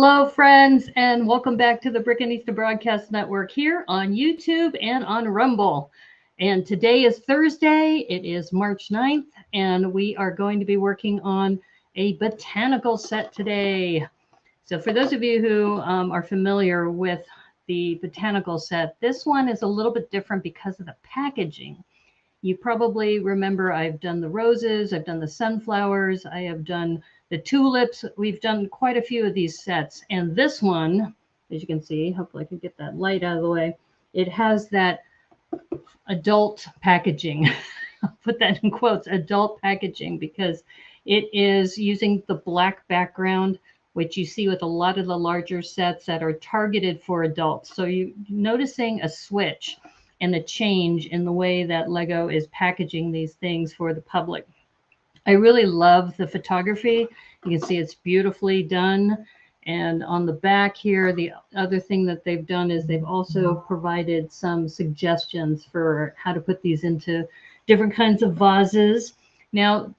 Hello, friends, and welcome back to the Brickanista Broadcast Network here on YouTube and on Rumble. And today is Thursday. It is March 9th, and we are going to be working on a botanical set today. So for those of you who are familiar with the botanical set, this one is a little bit different because of the packaging. You probably remember I've done the roses, I've done the sunflowers, I have done the tulips. We've done quite a few of these sets. And this one, as you can see, hopefully I can get that light out of the way, it has that adult packaging. I'll put that in quotes, adult packaging, because it is using the black background, which you see with a lot of the larger sets that are targeted for adults. So you're noticing a switch and a change in the way that Lego is packaging these things for the public. I really love the photography. You can see it's beautifully done. And on the back here, the other thing that they've done is they've also provided some suggestions for how to put these into different kinds of vases. Now,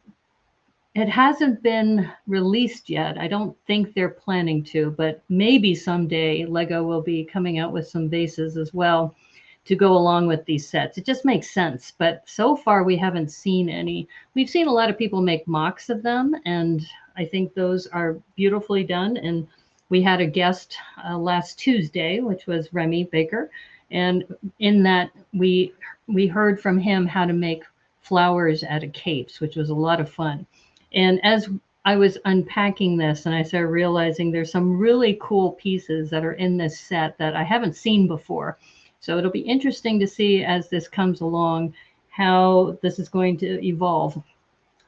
it hasn't been released yet. I don't think they're planning to, but maybe someday Lego will be coming out with some vases as well to go along with these sets. It just makes sense. But so far, we haven't seen any. We've seen a lot of people make mocks of them, and I think those are beautifully done. And we had a guest last Tuesday, which was Remy Baker. And in that, we heard from him how to make flowers out of capes, which was a lot of fun. And as I was unpacking this and I started realizing there's some really cool pieces that are in this set that I haven't seen before. So it'll be interesting to see as this comes along how this is going to evolve.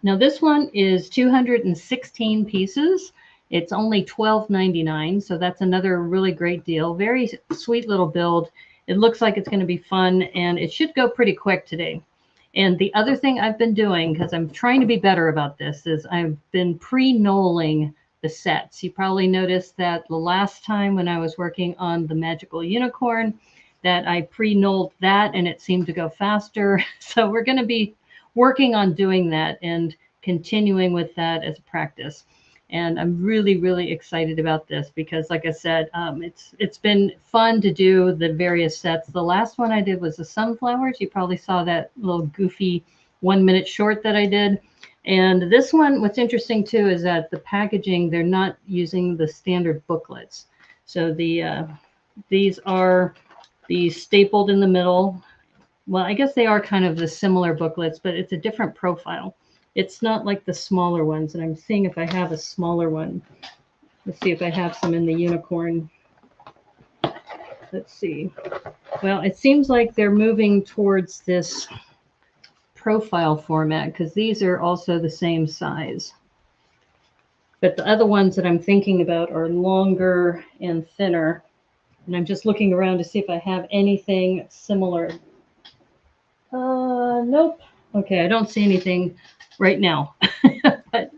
Now this one is 216 pieces. It's only $12.99, so that's another really great deal. Very sweet little build. It looks like it's going to be fun, and it should go pretty quick today. And the other thing I've been doing, because I'm trying to be better about this, is I've been pre-knolling the sets. You probably noticed that the last time when I was working on the Magical Unicorn, that I pre-knolled that and it seemed to go faster. So we're going to be working on doing that and continuing with that as a practice. And I'm really, really excited about this because, like I said, it's been fun to do the various sets. The last one I did was the sunflowers. You probably saw that little goofy 1-minute short that I did. And this one, what's interesting too, is that the packaging, they're not using the standard booklets. So these are the stapled in the middle. Well, I guess they are kind of the similar booklets, but it's a different profile. It's not like the smaller ones, and I'm seeing if I have a smaller one. Let's see if I have some in the unicorn. Let's see. Well, it seems like they're moving towards this profile format because these are also the same size. But the other ones that I'm thinking about are longer and thinner. And I'm just looking around to see if I have anything similar. Nope. Okay, I don't see anything right now. But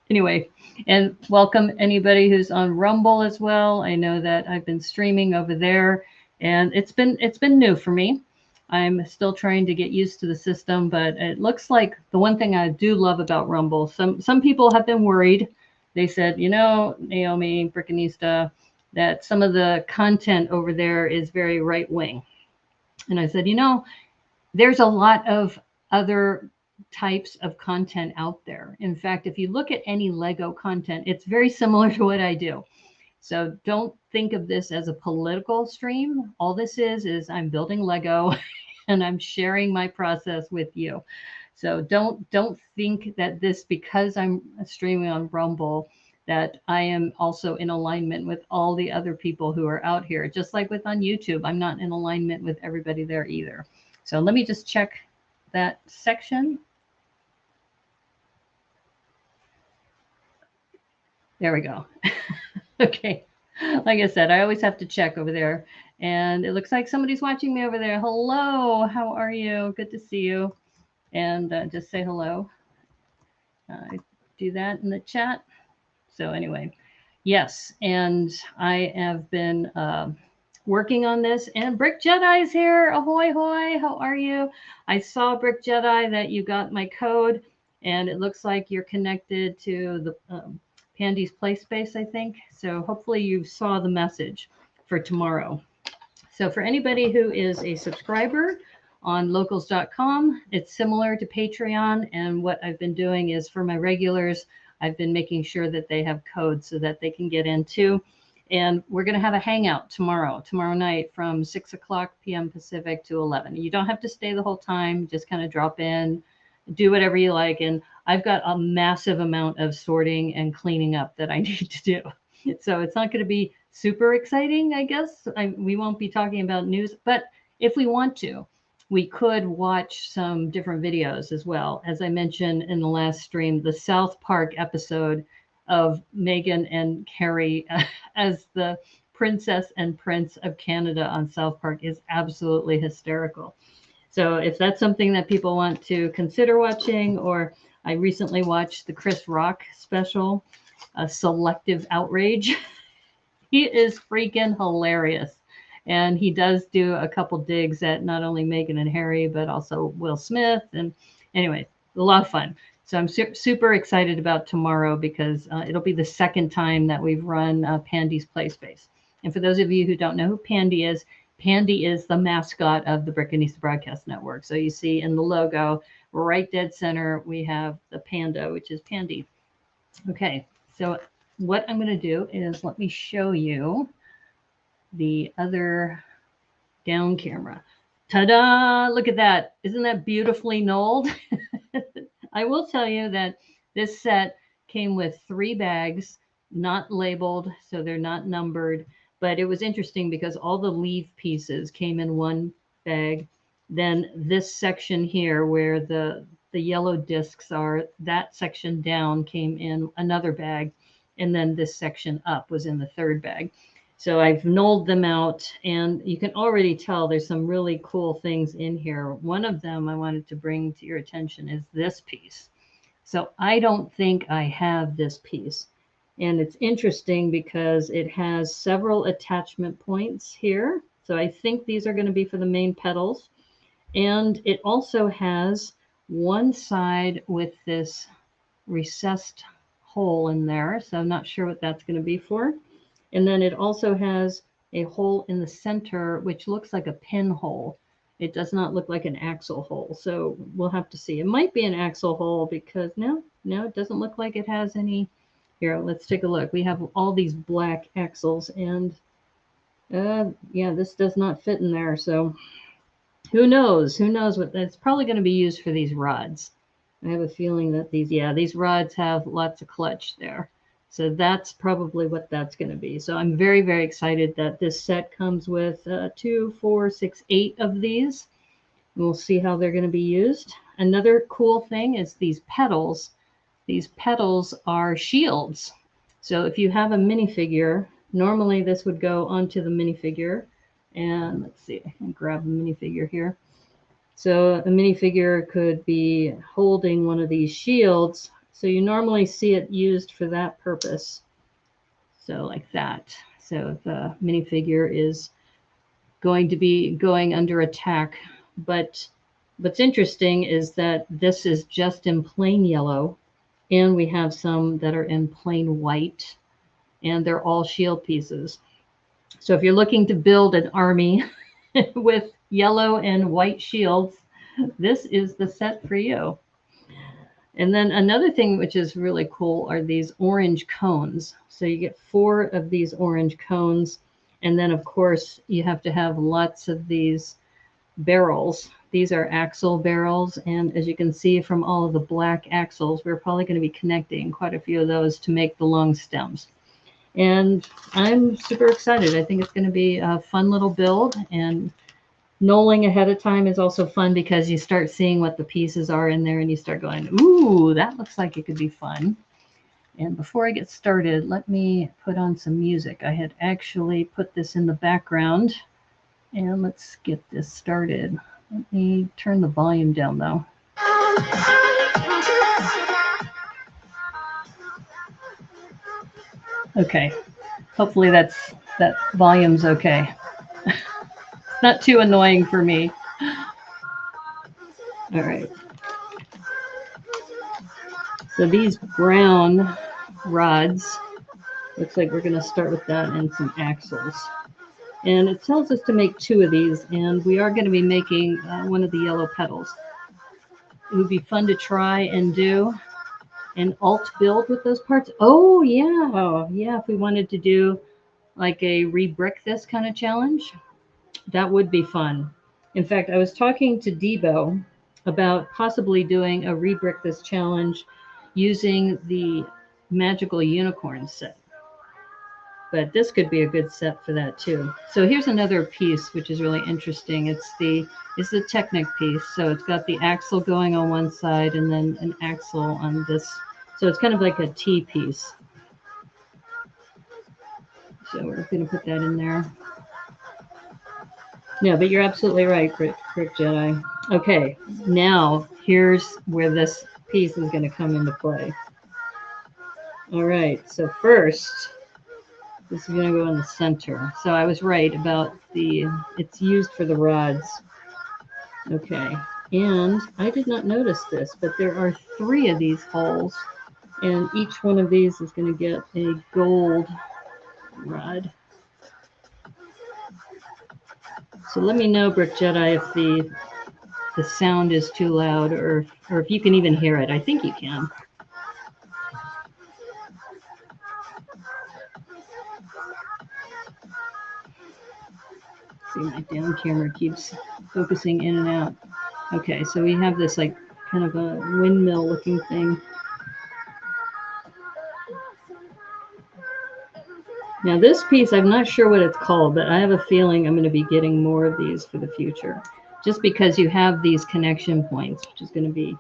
anyway, and welcome anybody who's on Rumble as well. I know that I've been streaming over there, and it's been new for me. I'm still trying to get used to the system, but it looks like the one thing I do love about Rumble, some people have been worried. They said, you know, Naomi, Brickanista, that some of the content over there is very right wing. And I said, you know, there's a lot of other types of content out there. In fact, if you look at any Lego content, it's very similar to what I do. So don't think of this as a political stream. All this is I'm building Lego and I'm sharing my process with you. So don't think that this, because I'm streaming on Rumble, that I am also in alignment with all the other people who are out here. Just like with on YouTube, I'm not in alignment with everybody there either. So let me just check that section. There we go. Okay. Like I said, I always have to check over there. And it looks like somebody's watching me over there. Hello. How are you? Good to see you. And just say hello. Do that in the chat. So anyway, yes. And I have been working on this. And Brick Jedi's here. Ahoy, hoy. How are you? I saw, Brick Jedi, that you got my code. And it looks like you're connected to the Pandy's Play Space, I think. So hopefully you saw the message for tomorrow. So for anybody who is a subscriber on locals.com, it's similar to Patreon. And what I've been doing is for my regulars, I've been making sure that they have codes so that they can get in too. And we're going to have a hangout tomorrow night from 6 o'clock p.m. Pacific to 11. You don't have to stay the whole time. Just kind of drop in, do whatever you like. And I've got a massive amount of sorting and cleaning up that I need to do. So it's not going to be super exciting, I guess. We won't be talking about news, but if we want to, we could watch some different videos as well. As I mentioned in the last stream, the South Park episode of Meghan and Harry as the princess and prince of Canada on South Park is absolutely hysterical. So if that's something that people want to consider watching, or I recently watched the Chris Rock special, Selective Outrage. He is freaking hilarious. And he does do a couple digs at not only Meghan and Harry, but also Will Smith. And anyway, a lot of fun. So I'm super excited about tomorrow because it'll be the second time that we've run Pandy's Play Space. And for those of you who don't know who Pandy is the mascot of the Brickanista Broadcast Network. So you see in the logo, right dead center, we have the panda, which is Pandy. Okay, so what I'm going to do is let me show you the other down camera. Ta-da! Look at that. Isn't that beautifully knolled? I will tell you that this set came with 3 bags, not labeled, so they're not numbered. But it was interesting because all the leaf pieces came in one bag. Then this section here where the yellow discs are, that section down came in another bag. And then this section up was in the 3rd bag. So I've knolled them out, and you can already tell there's some really cool things in here. One of them I wanted to bring to your attention is this piece. So I don't think I have this piece. And it's interesting because it has several attachment points here. So I think these are going to be for the main petals. And it also has one side with this recessed hole in there. So I'm not sure what that's going to be for. And then it also has a hole in the center, which looks like a pinhole. It does not look like an axle hole. So we'll have to see. It might be an axle hole because no, it doesn't look like it has any. Here, let's take a look. We have all these black axles, and yeah, this does not fit in there. So who knows? Who knows what that's probably going to be used for these rods. I have a feeling that these rods have lots of clutch there. So that's probably what that's going to be. So I'm very, very excited that this set comes with 2, 4, 6, 8 of these. We'll see how they're going to be used. Another cool thing is these petals. These petals are shields. So if you have a minifigure, normally this would go onto the minifigure. And let's see, I can grab a minifigure here. So a minifigure could be holding one of these shields. So you normally see it used for that purpose. So like that. So the minifigure is going to be going under attack. But what's interesting is that this is just in plain yellow. And we have some that are in plain white. And they're all shield pieces. So if you're looking to build an army with yellow and white shields, this is the set for you. And then another thing which is really cool are these orange cones. So you get 4 of these orange cones. And then, of course, you have to have lots of these barrels. These are axle barrels. And as you can see from all of the black axles, we're probably going to be connecting quite a few of those to make the long stems. And I'm super excited. I think it's going to be a fun little build. And knolling ahead of time is also fun because you start seeing what the pieces are in there and you start going, ooh, that looks like it could be fun. And before I get started, let me put on some music. I had actually put this in the background. And let's get this started. Let me turn the volume down though. Okay. Hopefully that volume's okay. It's not too annoying for me. All right. So these brown rods. Looks like we're going to start with that and some axles. And it tells us to make 2 of these, and we are going to be making one of the yellow petals. It would be fun to try and do an alt build with those parts. Oh, yeah. Yeah, if we wanted to do like a re-brick this kind of challenge, that would be fun. In fact, I was talking to Debo about possibly doing a re-brick this challenge using the magical unicorn set. But this could be a good set for that too. So here's another piece which is really interesting. It's the Technic piece. So it's got the axle going on one side and then an axle on this. So it's kind of like a T piece. So we're going to put that in there. No, but you're absolutely right, Brick Jedi. Okay, now here's where this piece is going to come into play. All right, so first, this is going to go in the center. So I was right about it's used for the rods. Okay, and I did not notice this, but there are 3 of these holes, and each one of these is going to get a gold rod. So let me know, Brick Jedi, if the sound is too loud or if you can even hear it. I think you can. See, my down camera keeps focusing in and out. Okay, so we have this like kind of a windmill looking thing. Now this piece, I'm not sure what it's called, but I have a feeling I'm going to be getting more of these for the future. Just because you have these connection points, which is going to be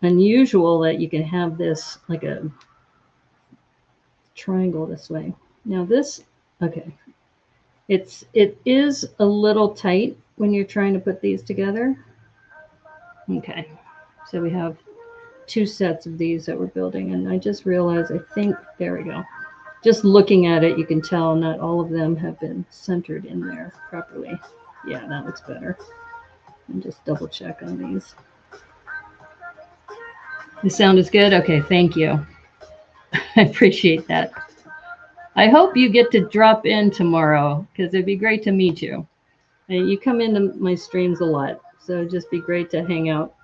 unusual that you can have this like a triangle this way. Now this, okay, it is a little tight when you're trying to put these together. Okay, so we have 2 sets of these that we're building, and I just realized, I think, there we go. Just looking at it, you can tell not all of them have been centered in there properly. Yeah, that looks better. And just double check on these. The sound is good? Okay, thank you. I appreciate that. I hope you get to drop in tomorrow because it'd be great to meet you. And you come into my streams a lot, so it'd just be great to hang out.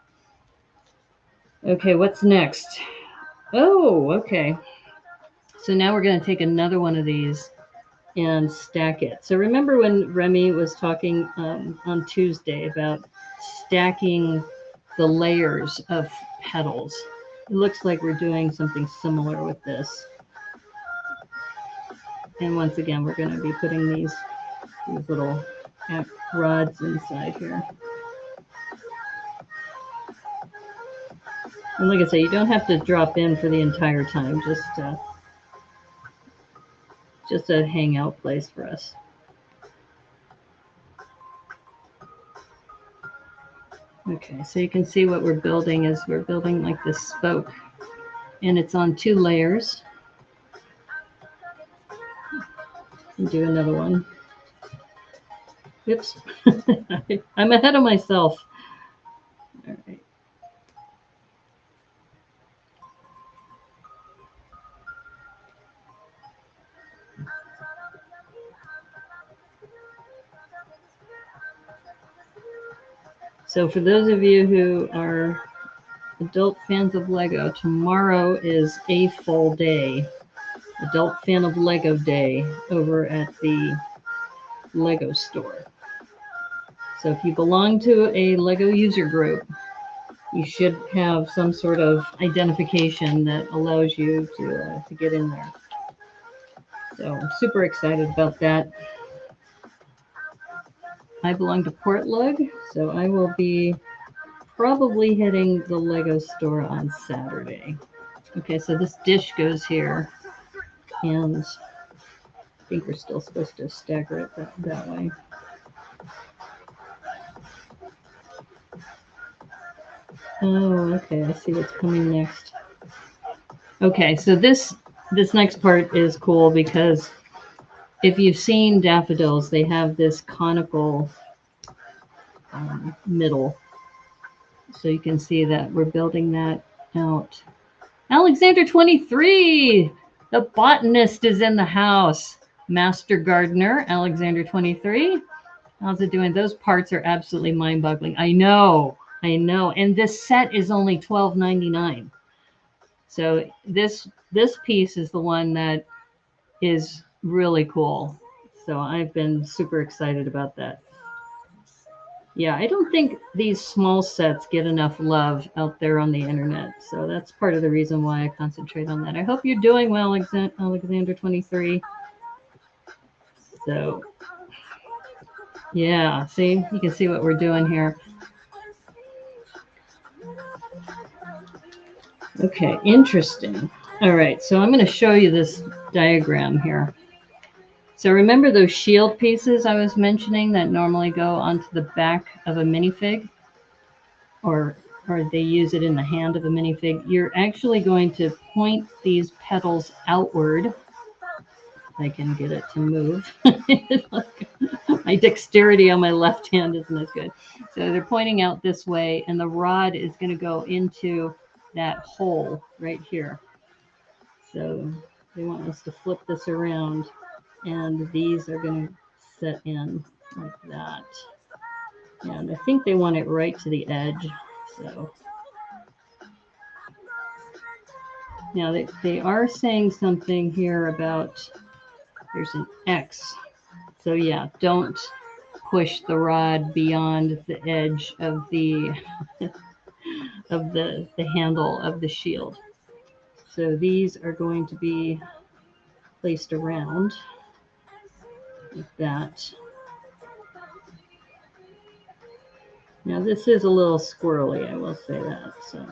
Okay, what's next? Oh, okay. So now we're going to take another one of these and stack it. So remember when Remy was talking on Tuesday about stacking the layers of petals? It looks like we're doing something similar with this. And once again, we're going to be putting these little rods inside here. And like I say, you don't have to drop in for the entire time, just a hangout place for us. Okay, so you can see what we're building is we're building like this spoke, and it's on 2 layers. And do another one. Oops, I'm ahead of myself. All right. So for those of you who are adult fans of Lego, tomorrow is a full day, adult fan of Lego day over at the Lego store. So if you belong to a Lego user group, you should have some sort of identification that allows you to get in there. So I'm super excited about that. I belong to Portlug, so I will be probably hitting the Lego store on Saturday. Okay, so this dish goes here, and I think we're still supposed to stagger it that way. Oh, okay, I see what's coming next. Okay, so this next part is cool because if you've seen daffodils, they have this conical middle. So you can see that we're building that out Alexander 23, the botanist, is in the house. Master gardener, Alexander 23. How's it doing? Those parts are absolutely mind-boggling. I know. And this set is only $12.99. So this piece is the one that is really cool. So I've been super excited about that. Yeah, I don't think these small sets get enough love out there on the internet. So that's part of the reason why I concentrate on that. I hope you're doing well, Alexander 23. So yeah, see, you can see what we're doing here. Okay, interesting. All right, so I'm going to show you this diagram here. So remember those shield pieces I was mentioning that normally go onto the back of a minifig? Or they use it in the hand of a minifig. You're actually going to point these petals outward. If I can get it to move. My dexterity on my left hand isn't as good. So they're pointing out this way, and the rod is going to go into that hole right here. So they want us to flip this around, and these are going to set in like that. And I think they want it right to the edge. So now they are saying something here about there's an X. So yeah, don't push the rod beyond the edge of the of the handle of the shield. So these are going to be placed around like that. Now this is a little squirrely, I will say that. So,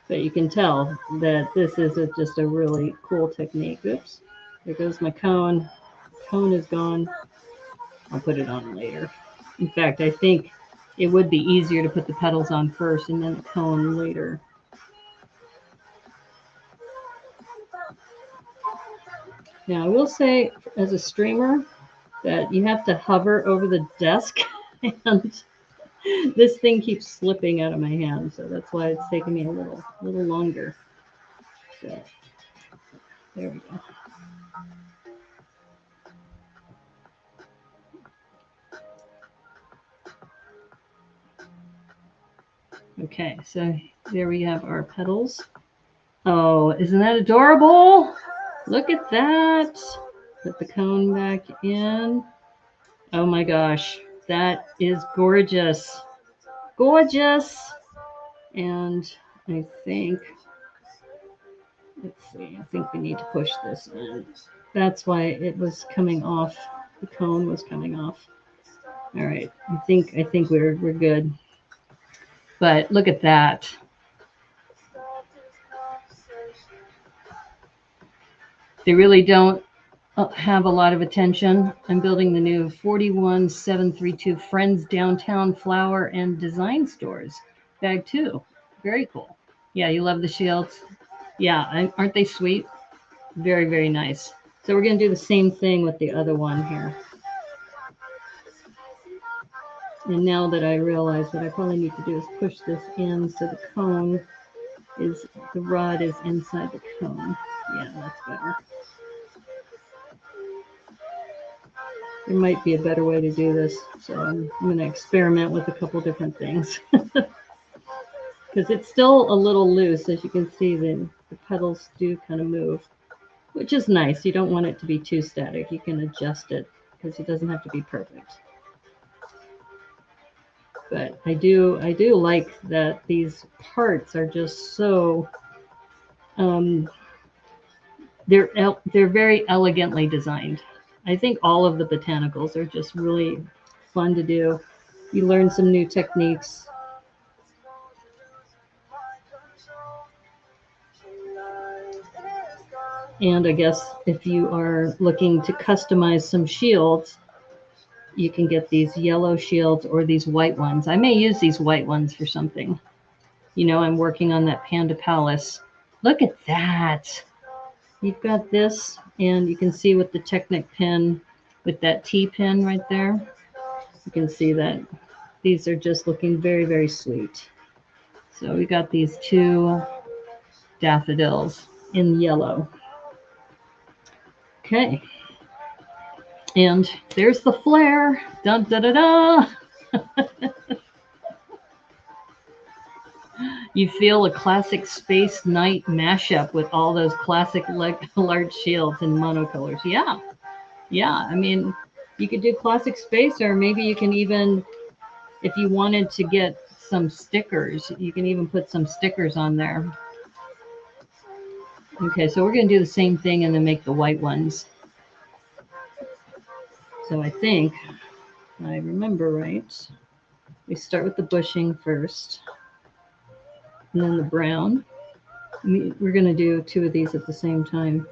but you can tell that this is just a really cool technique. Oops, there goes my cone. Cone is gone. I'll put it on later. In fact, I think it would be easier to put the petals on first and then the cone later. Now, I will say, as a streamer, that you have to hover over the desk, and this thing keeps slipping out of my hand, so that's why it's taking me a little longer. So, there we go. Okay, so there we have our petals. Oh, isn't that adorable? Look at that. Put the cone back in. Oh my gosh, that is gorgeous. Gorgeous. And I think, let's see, I think we need to push this in. That's why it was coming off. The cone was coming off. All right, I think we're good. But look at that. They really don't have a lot of attention. I'm building the new 41732 Friends Downtown Flower and Design Stores. Bag 2. Very cool. Yeah, you love the shields. Yeah, aren't they sweet? Very, very nice. So we're going to do the same thing with the other one here. And now that I realize what I probably need to do is push this in so the cone is, the rod is inside the cone. Yeah, that's better. There might be a better way to do this. So I'm going to experiment with a couple different things. Because it's still a little loose. As you can see, the petals do kind of move, which is nice. You don't want it to be too static. You can adjust it because it doesn't have to be perfect. But I do like that these parts are just so they're very elegantly designed. I think all of the botanicals are just really fun to do. You learn some new techniques. And I guess if you are looking to customize some shields, you can get these yellow shields or these white ones. I may use these white ones for something. You know, I'm working on that Panda Palace. Look at that. You've got this, and you can see with the Technic pin, with that T pin right there, you can see that these are just looking very, very sweet. So we got these two daffodils in yellow. Okay. And there's the flare. Dun da da da. You feel a classic space night mashup with all those classic large shields and monocolors. Yeah. Yeah. I mean, you could do classic space, or maybe you can even, if you wanted to get some stickers, you can even put some stickers on there. Okay, so we're going to do the same thing and then make the white ones. So I think, if I remember right, we start with the bushing first, and then the brown. We're going to do two of these at the same time.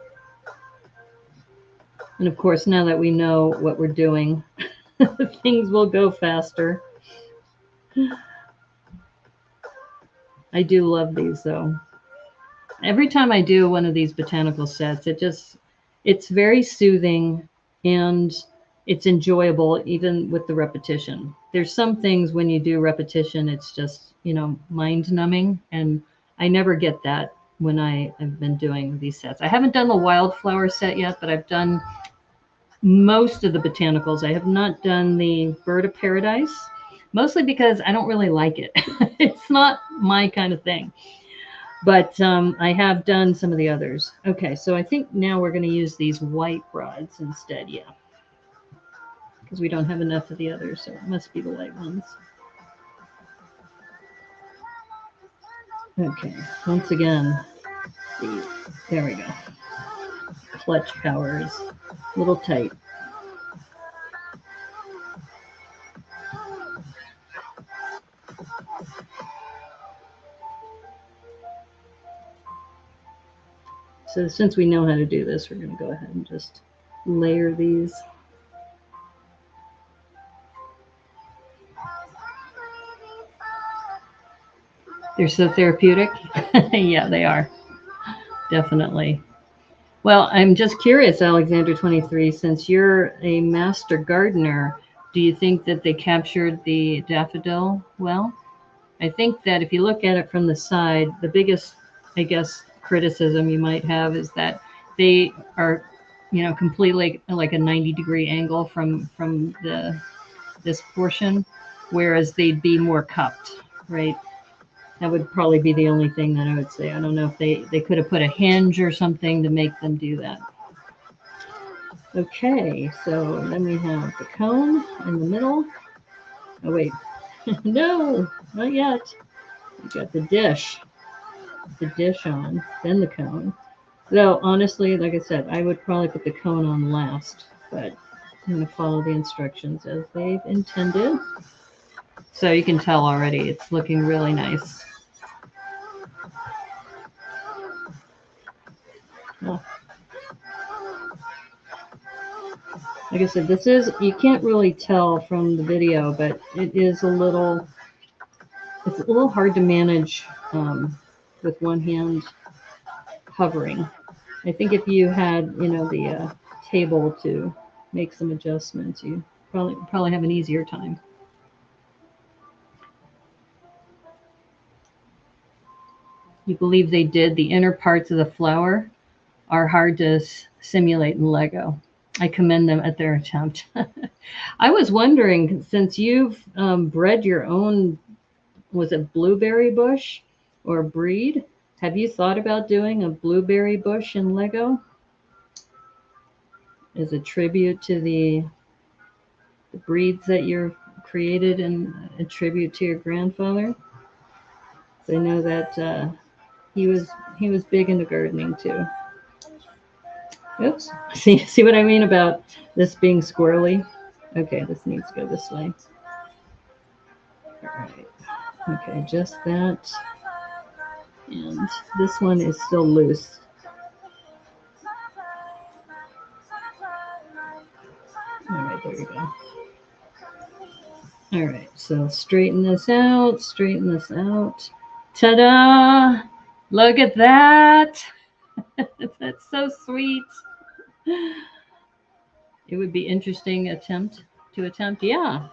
And of course, now that we know what we're doing, things will go faster. I do love these though. Every time I do one of these botanical sets, it's very soothing and it's enjoyable even with the repetition. There's some things when you do repetition, it's just, mind numbing. And I never get that when I've been doing these sets. I haven't done the wildflower set yet, but I've done most of the botanicals. I have not done the bird of paradise, mostly because I don't really like it. It's not my kind of thing. But I have done some of the others. Okay, so I think now we're going to use these white rods instead, yeah. Because we don't have enough of the others, so it must be the white ones. Okay, once again, there we go. Clutch power is a little tight. So since we know how to do this, we're going to go ahead and just layer these. They're so therapeutic. Yeah, they are. Definitely. Well, I'm just curious, Alexander 23, since you're a master gardener, do you think that they captured the daffodil well? I think that if you look at it from the side, the biggest, I guess, criticism you might have is that they are, completely like a 90-degree angle from this portion, whereas they'd be more cupped, right? That would probably be the only thing that I would say. I don't know if they could have put a hinge or something to make them do that. Okay, so then we have the cone in the middle. Oh, wait. No, not yet. We got the dish on, then the cone. Though, honestly, like I said, I would probably put the cone on last, but I'm going to follow the instructions as they've intended. So you can tell already it's looking really nice. Oh. Like I said, you can't really tell from the video, but it's a little hard to manage with one hand hovering. I think if you had, the table to make some adjustments, you probably have an easier time. You believe they did? The inner parts of the flower are hard to simulate in Lego. I commend them at their attempt. I was wondering, since you've bred your own, was it blueberry bush or breed? Have you thought about doing a blueberry bush in Lego as a tribute to the breeds that you've created and a tribute to your grandfather? So I know that he was big into gardening too. Oops. See what I mean about this being squirrely? Okay, this needs to go this way. All right. Okay, just that. And this one is still loose. All right, there we go. All right, so straighten this out, Ta-da! Look at that. That's so sweet. It would be interesting to attempt. Yeah.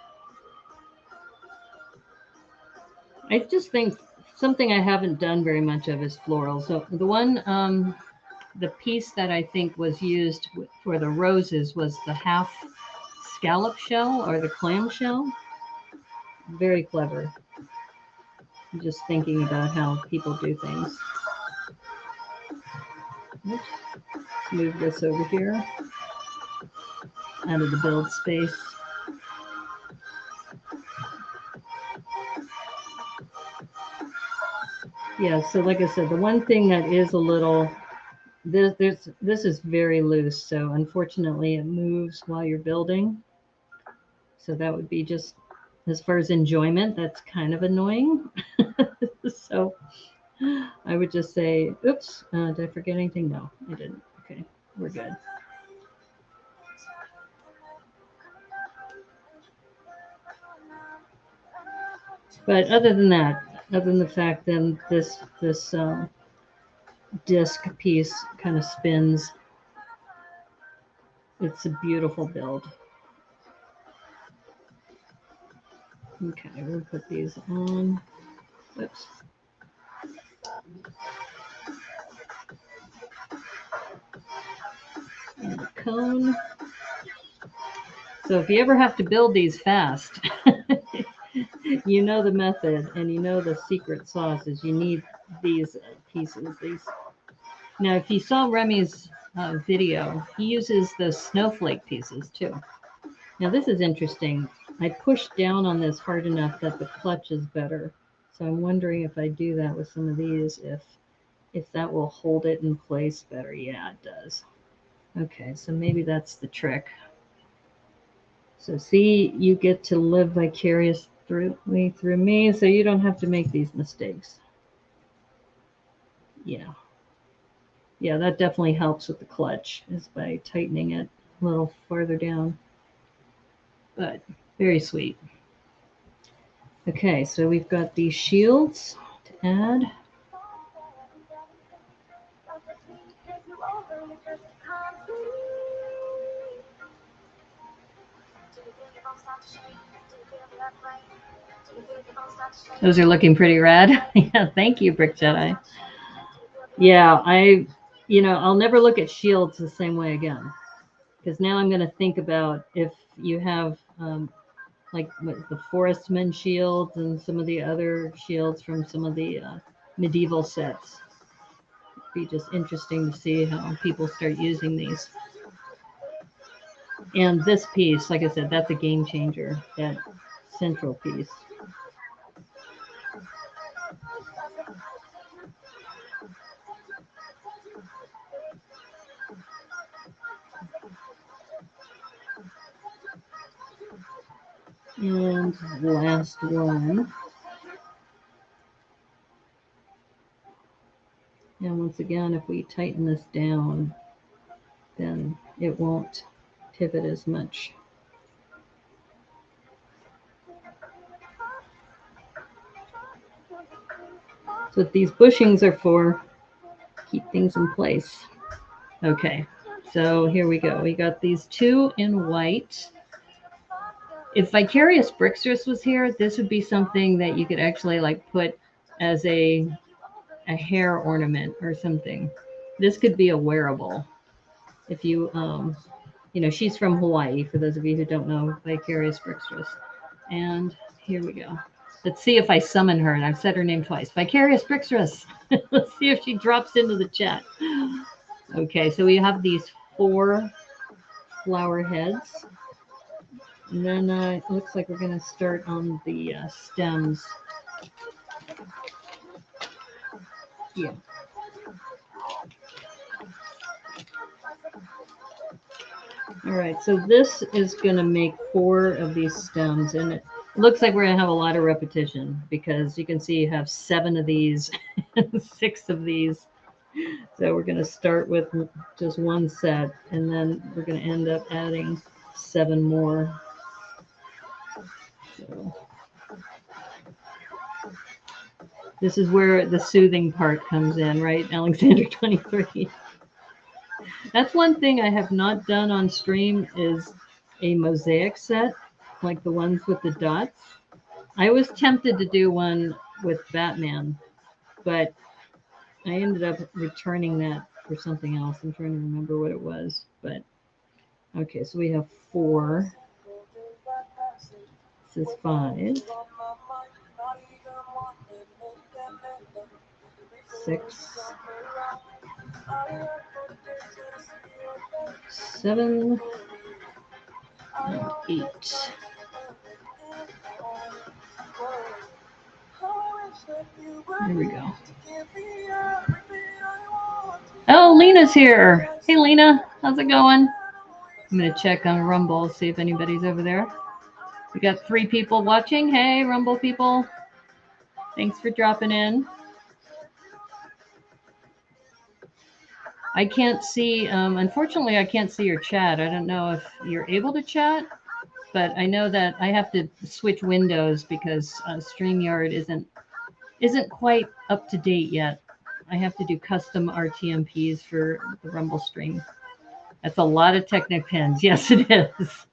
I just think something I haven't done very much of is floral. So the one, the piece that I think was used for the roses was the half scallop shell or the clam shell. Very clever. I'm just thinking about how people do things. Oops. Move this over here out of the build space. Yeah, so like I said, the one thing that is a little, this is very loose, so unfortunately it moves while you're building. So that would be just, as far as enjoyment, that's kind of annoying. So I would just say, oops, did I forget anything? No, I didn't. Okay, we're good. But other than that, other than the fact that this disc piece kind of spins, it's a beautiful build. Okay, we'll put these on. Oops. And the cone. So if you ever have to build these fast, you know the method and you know the secret sauce is you need these pieces. These. Now, if you saw Remy's video, he uses the snowflake pieces too. Now this is interesting. I pushed down on this hard enough that the clutch is better. So I'm wondering if I do that with some of these, if that will hold it in place better. Yeah, it does. Okay, so maybe that's the trick. So see, you get to live vicariously through me, so you don't have to make these mistakes. Yeah. Yeah, that definitely helps with the clutch, is by tightening it a little farther down. But very sweet. Okay, so we've got these shields to add. Those are looking pretty rad. Yeah, thank you, Brick Jedi. Yeah, I'll never look at shields the same way again. Because now I'm going to think about if you have like the Forestman shields and some of the other shields from some of the medieval sets. It'd be just interesting to see how people start using these. And this piece, like I said, that's a game changer, that central piece. And the last one. And once again, if we tighten this down, then it won't pivot as much. So what these bushings are for, keep things in place. Okay, so here we go. We got these two in white. If Vicarious Brickstress was here, this would be something that you could actually like put as a hair ornament or something. This could be a wearable. If you, she's from Hawaii, for those of you who don't know Vicarious Brickstress. And here we go. Let's see if I summon her, and I've said her name twice. Vicarious Brickstress. Let's see if she drops into the chat. Okay, so we have these 4 flower heads. And then it looks like we're going to start on the stems. Yeah. All right, so this is going to make 4 of these stems, and it looks like we're going to have a lot of repetition because you can see you have 7 of these and 6 of these. So we're going to start with just 1 set, and then we're going to end up adding 7 more. So this is where the soothing part comes in, right, Alexander 23? That's one thing I have not done on stream is a mosaic set, like the ones with the dots. I was tempted to do one with Batman, but I ended up returning that for something else. I'm trying to remember what it was, but okay, so we have 4. This is 5, 6, 7, and 8. There we go. Oh, Lena's here. Hey, Lena, how's it going? I'm going to check on Rumble, see if anybody's over there. We got 3 people watching. Hey, Rumble people. Thanks for dropping in. I can't see, unfortunately, I can't see your chat. I don't know if you're able to chat, but I know that I have to switch windows because StreamYard isn't quite up to date yet. I have to do custom RTMPs for the Rumble stream. That's a lot of Technic pins. Yes, it is.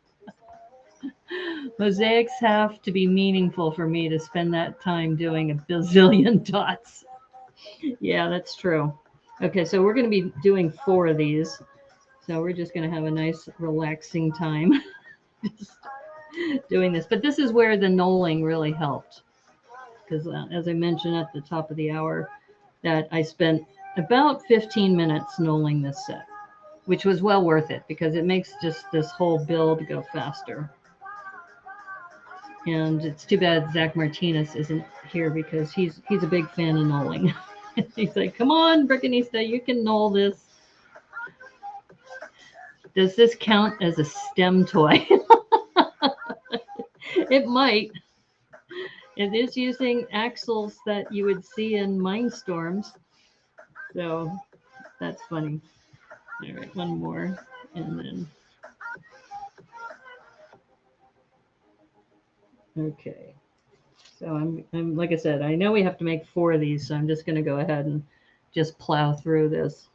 Mosaics have to be meaningful for me to spend that time doing a bazillion dots. Yeah, that's true. Okay, so we're going to be doing 4 of these. So we're just going to have a nice relaxing time just doing this. But this is where the knolling really helped. Because as I mentioned at the top of the hour, that I spent about 15 minutes knolling this set, which was well worth it because it makes just this whole build go faster. And it's too bad Zach Martinez isn't here because he's a big fan of knolling. He's like, come on, Brickanista, you can knoll this. Does this count as a STEM toy? It might. It is using axles that you would see in Mindstorms. So that's funny. All right, one more. And then. Okay. So I'm like I said, I know we have to make 4 of these, so I'm just going to go ahead and just plow through this.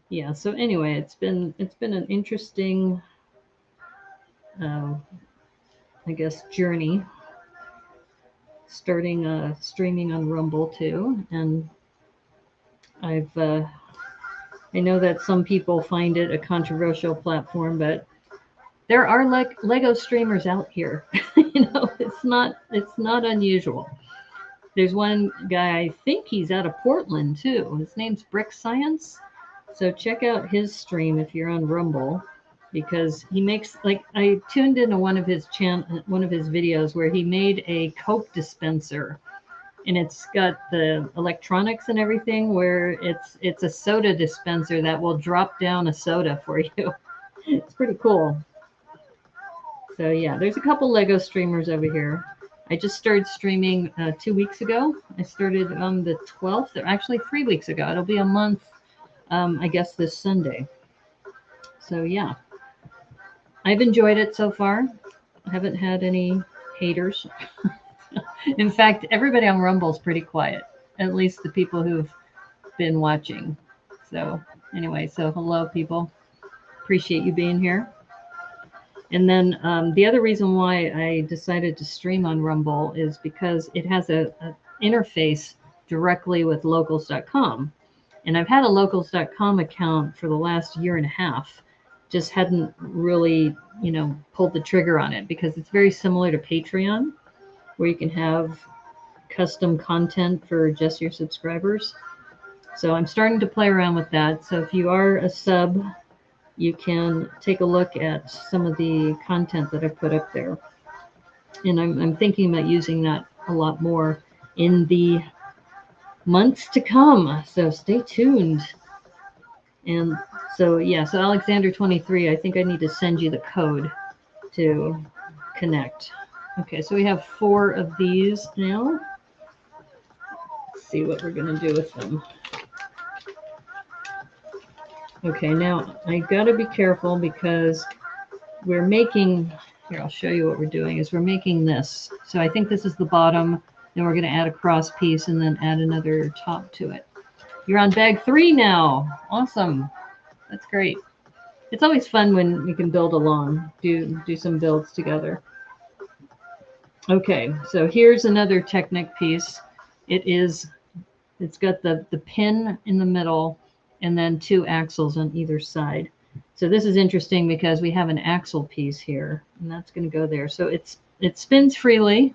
Yeah, so anyway, it's been an interesting I guess journey starting streaming on Rumble too, and I know that some people find it a controversial platform, but there are Lego streamers out here. It's not unusual. There's one guy, I think he's out of Portland too. His name's Brick Science. So check out his stream if you're on Rumble, because he makes, like, I tuned into one of his videos where he made a Coke dispenser, and it's got the electronics and everything where it's a soda dispenser that will drop down a soda for you. It's pretty cool. So yeah, there's a couple Lego streamers over here. I just started streaming 2 weeks ago. I started on the 12th, or actually 3 weeks ago. It'll be a month, I guess, this Sunday. So yeah, I've enjoyed it so far. I haven't had any haters. In fact, everybody on Rumble is pretty quiet, at least the people who've been watching. So anyway, so hello, people. Appreciate you being here. And then the other reason why I decided to stream on Rumble is because it has a interface directly with locals.com. And I've had a locals.com account for the last year and a half. Just hadn't really, pulled the trigger on it because it's very similar to Patreon, where you can have custom content for just your subscribers. So I'm starting to play around with that. So if you are a sub, you can take a look at some of the content that I put up there. And I'm thinking about using that a lot more in the months to come. So stay tuned. And so, yeah, so Alexander23, I think I need to send you the code to connect. Okay, so we have 4 of these now. Let's see what we're going to do with them. Okay, now I got to be careful because we're making, here, I'll show you what we're doing, is we're making this. So I think this is the bottom, then we're going to add a cross piece and then add another top to it. You're on bag 3 now. Awesome. That's great. It's always fun when we can build along, do some builds together. Okay, so here's another Technic piece. It's got the pin in the middle and then two axles on either side. So this is interesting because we have an axle piece here, and that's going to go there. So it spins freely,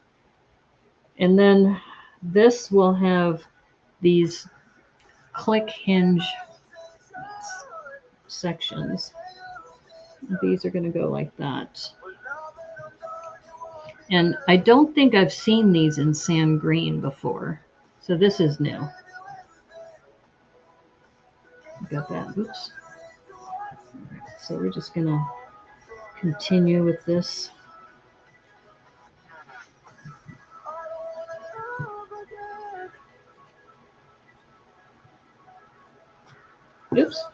and then this will have these click hinge sections. These are going to go like that. And I don't think I've seen these in sand green before. So this is new. Got that. Oops. So we're just going to continue with this. Oops.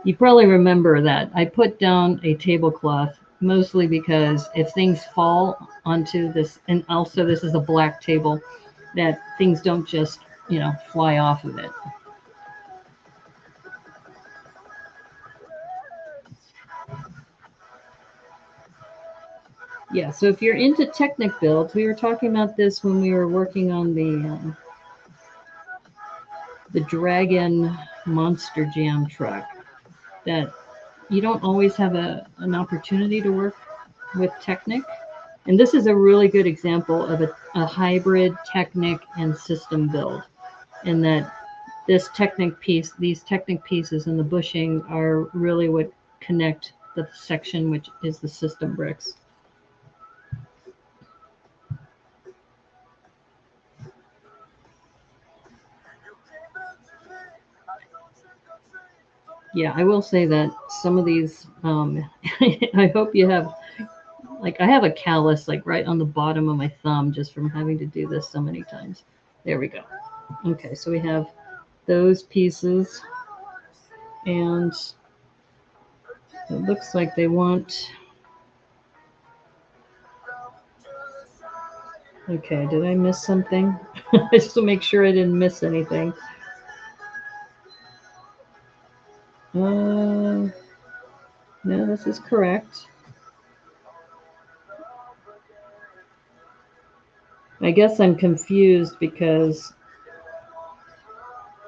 You probably remember that I put down a tablecloth mostly because if things fall onto this, and also this is a black table, that things don't just, fly off of it. Yeah, so if you're into Technic builds, we were talking about this when we were working on the Dragon Monster Jam truck, that you don't always have an opportunity to work with Technic. And this is a really good example of a hybrid Technic and system build, in that these Technic pieces and the bushing are really what connect the section, which is the system bricks. Yeah, I will say that some of these, I hope you have, like I have a callus like right on the bottom of my thumb just from having to do this so many times. There we go. Okay, so we have those pieces, and it looks like they want, okay, did I miss something? Just to make sure I didn't miss anything. No, this is correct. I guess I'm confused because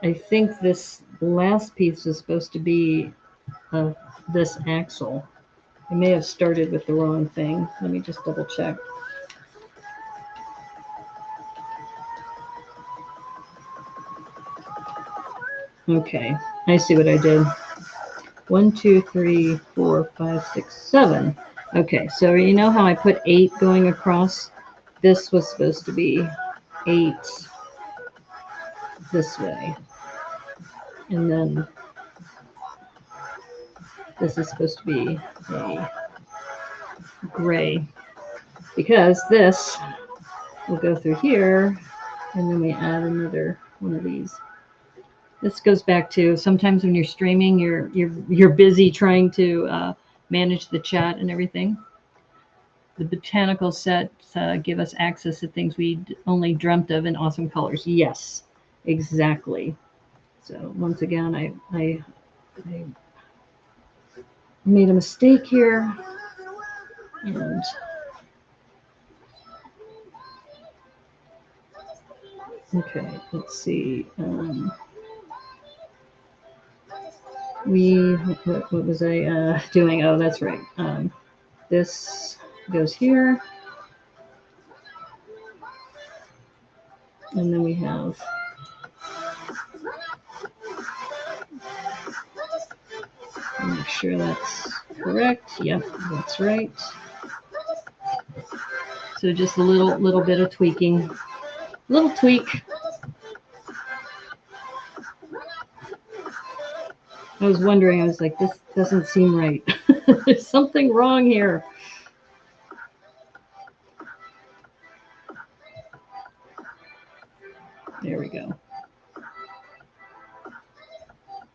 I think this last piece is supposed to be this axle. I may have started with the wrong thing. Let me just double check. Okay, I see what I did. 1, 2, 3, 4, 5, 6, 7. Okay, so you know how I put 8 going across? This was supposed to be 8 this way. And then this is supposed to be a gray, because this will go through here, and then we add another one of these. This goes back to sometimes when you're streaming, you're busy trying to manage the chat and everything. The botanical sets give us access to things we only dreamt of in awesome colors. Yes, exactly. So once again, I made a mistake here, and okay, let's see. What was I doing? Oh, that's right. This goes here, and then we have make sure that's correct. Yep, that's right. So just a little bit of tweaking, little tweak. I was wondering, I was like, this doesn't seem right. There's something wrong here. There we go.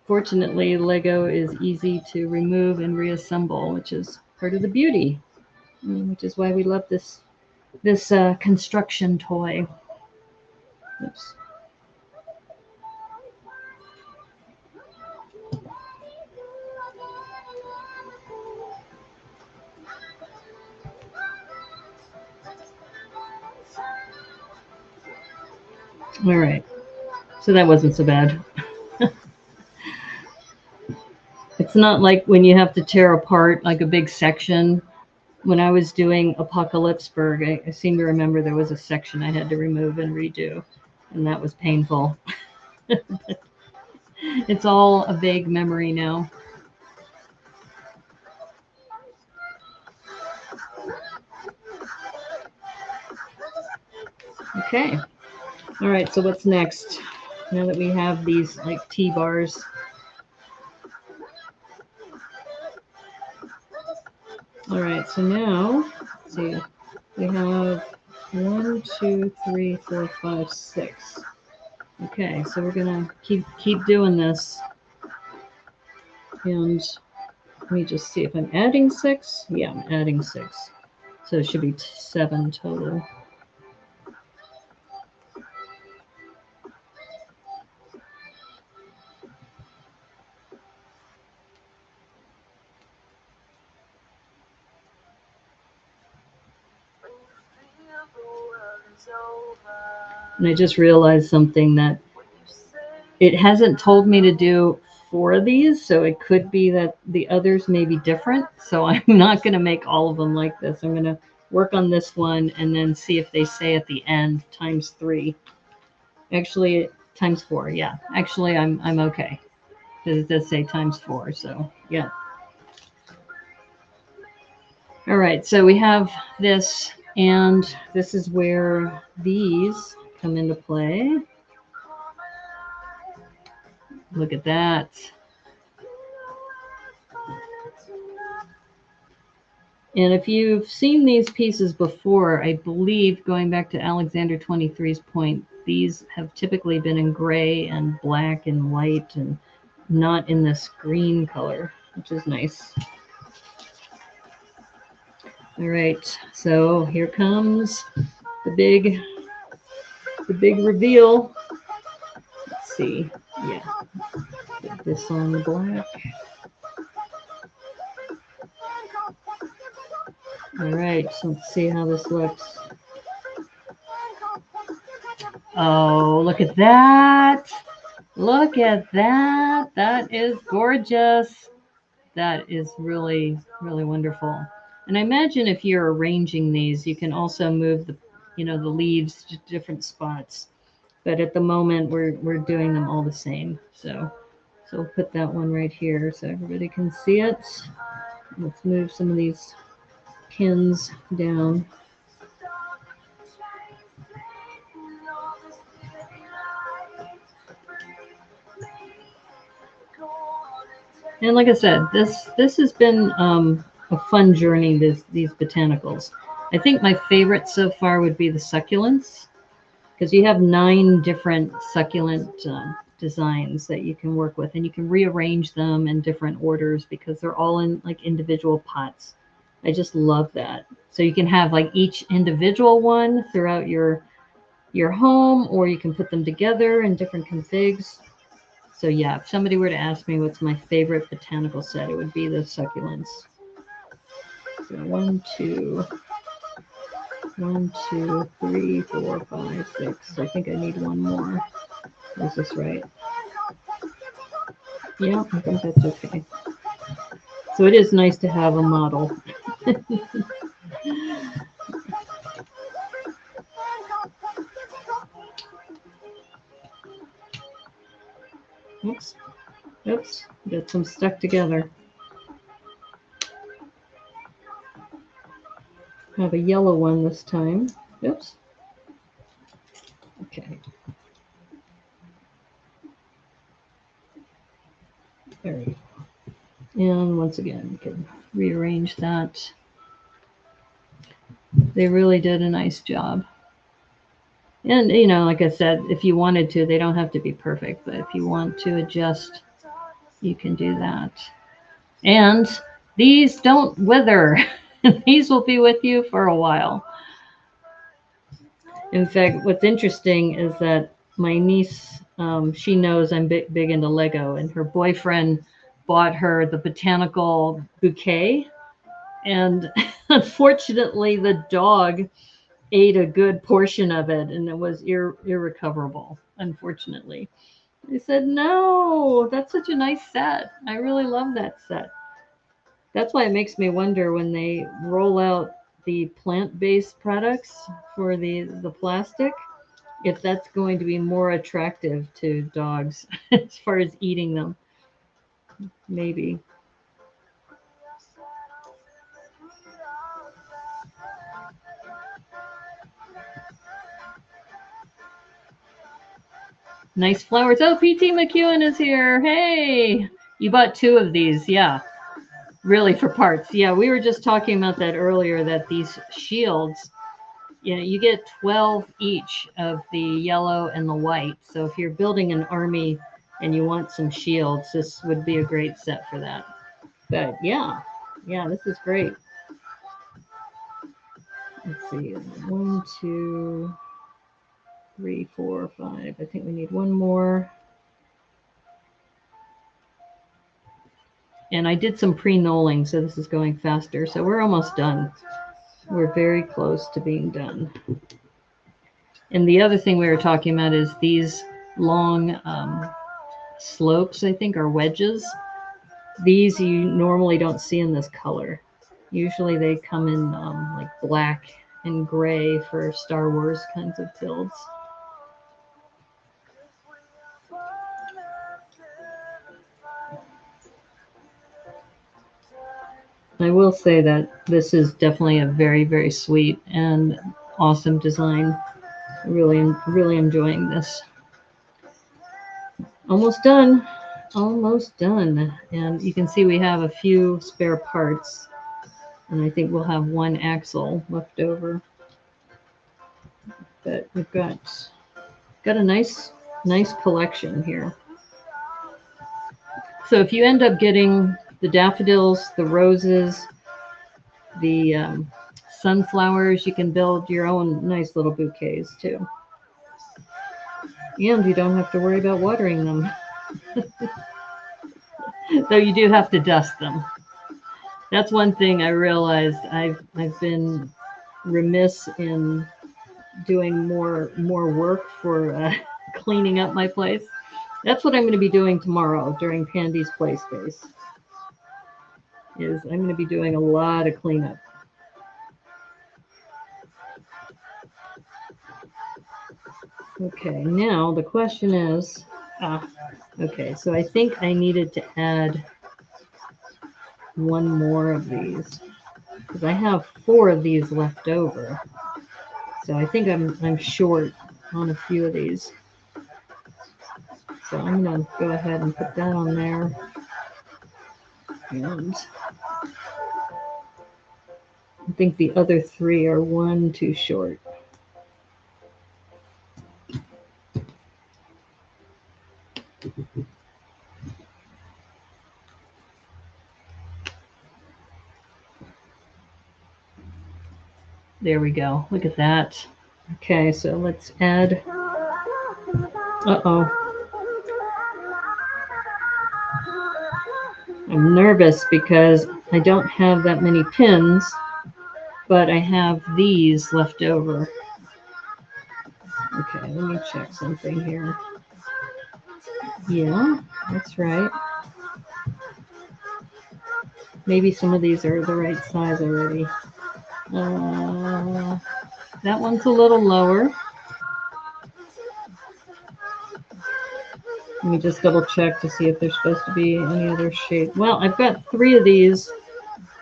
Fortunately, Lego is easy to remove and reassemble, which is part of the beauty, which is why we love this construction toy. Oops. All right. So that wasn't so bad. It's not like when you have to tear apart like a big section. When I was doing Apocalypseburg, I seem to remember there was a section I had to remove and redo, and that was painful. It's all a vague memory now. Okay. All right. So what's next? Now that we have these like T-bars. All right. So now, let's see, we have 1, 2, 3, 4, 5, 6. Okay. So we're gonna keep doing this, and let me just see if I'm adding 6. Yeah, I'm adding 6. So it should be 7 total. And I just realized something that it hasn't told me to do 4 of these, so it could be that the others may be different. So I'm not going to make all of them like this. I'm going to work on this one and then see if they say at the end times 3. Actually, times 4. Yeah. Actually, I'm okay because it does say times 4. So yeah. All right. So we have this, and this is where these come into play. Look at that. And if you've seen these pieces before, I believe, going back to Alexander 23's point, these have typically been in gray and black and white and not in this green color, which is nice. All right, so here comes the big reveal. Let's see. Yeah. Put this on the black. All right, so let's see how this looks. Oh, look at that. Look at that. That is gorgeous. That is really, really wonderful. And I imagine if you're arranging these, you can also move the leaves to different spots. But at the moment, we're doing them all the same. So we'll put that one right here so everybody can see it. Let's move some of these pins down. And like I said, this has been a fun journey. These botanicals. I think my favorite so far would be the succulents, because you have 9 different succulent designs that you can work with, and you can rearrange them in different orders because they're all in like individual pots. I just love that. So you can have like each individual one throughout your home, or you can put them together in different configs. So yeah, if somebody were to ask me what's my favorite botanical set, it would be the succulents. So 1, 2, 1, 2, 3, 4, 5, 6. I think I need one more. Is this right? Yeah, I think that's okay. So it is nice to have a model. Oops. Oops. Got some stuck together. I have a yellow one this time. Oops. Okay. There we go. And once again, you can rearrange that. They really did a nice job. And, like I said, if you wanted to, they don't have to be perfect, but if you want to adjust, you can do that. And these don't wither. These will be with you for a while. In fact, what's interesting is that my niece, she knows I'm big into Lego, and her boyfriend bought her the botanical bouquet. And unfortunately, the dog ate a good portion of it, and it was irrecoverable, unfortunately. I said, no, that's such a nice set. I really love that set. That's why it makes me wonder when they roll out the plant-based products for the plastic, if that's going to be more attractive to dogs as far as eating them. Maybe. Nice flowers. Oh, PT McEwen is here. Hey, you bought two of these. Yeah, really for parts. Yeah, we were just talking about that earlier, that these shields, you know, you get 12 each of the yellow and the white. So if you're building an army and you want some shields, this would be a great set for that. But yeah, yeah, this is great. Let's see. 1, 2, 3, 4, 5. I think we need one more. And I did some pre-knolling, so this is going faster. So we're almost done. We're very close to being done. And the other thing we were talking about is these long slopes, I think, are wedges. These you normally don't see in this color. Usually they come in like black and gray for Star Wars kinds of builds. I will say that this is definitely a very, very sweet and awesome design. Really enjoying this. Almost done. Almost done. And you can see we have a few spare parts. And I think we'll have one axle left over. But we've got a nice collection here. So if you end up getting the daffodils, the roses, the sunflowers, you can build your own nice little bouquets too. And you don't have to worry about watering them. Though you do have to dust them. That's one thing I realized. I've been remiss in doing more work for cleaning up my place. That's what I'm going to be doing tomorrow during Pandy's Play Space. Is I'm going to be doing a lot of cleanup. Okay, now the question is, okay, so I think I needed to add one more of these because I have 4 of these left over. So I think I'm short on a few of these. So I'm going to go ahead and put that on there. And I think the other 3 are 1 too short. There we go. Look at that. Okay, so let's add. Uh-oh. I'm nervous because I don't have that many pins, but I have these left over. Okay, let me check something here. Yeah, that's right. Maybe some of these are the right size already. That one's a little lower. Let me just double check to see if there's supposed to be any other shape. Well, I've got 3 of these,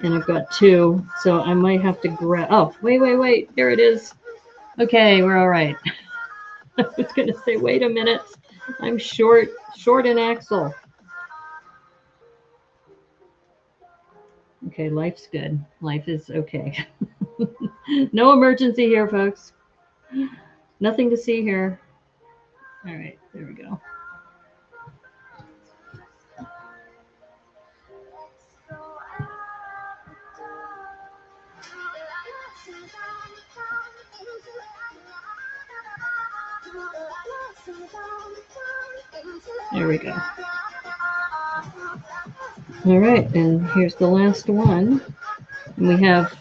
and I've got 2, so I might have to grab. Oh, wait. There it is. Okay, we're all right. I was going to say, wait a minute. I'm short an axle. Okay, life's good. Life is okay. No emergency here, folks. Nothing to see here. All right, there we go. There we go. All right, and here's the last one. And we have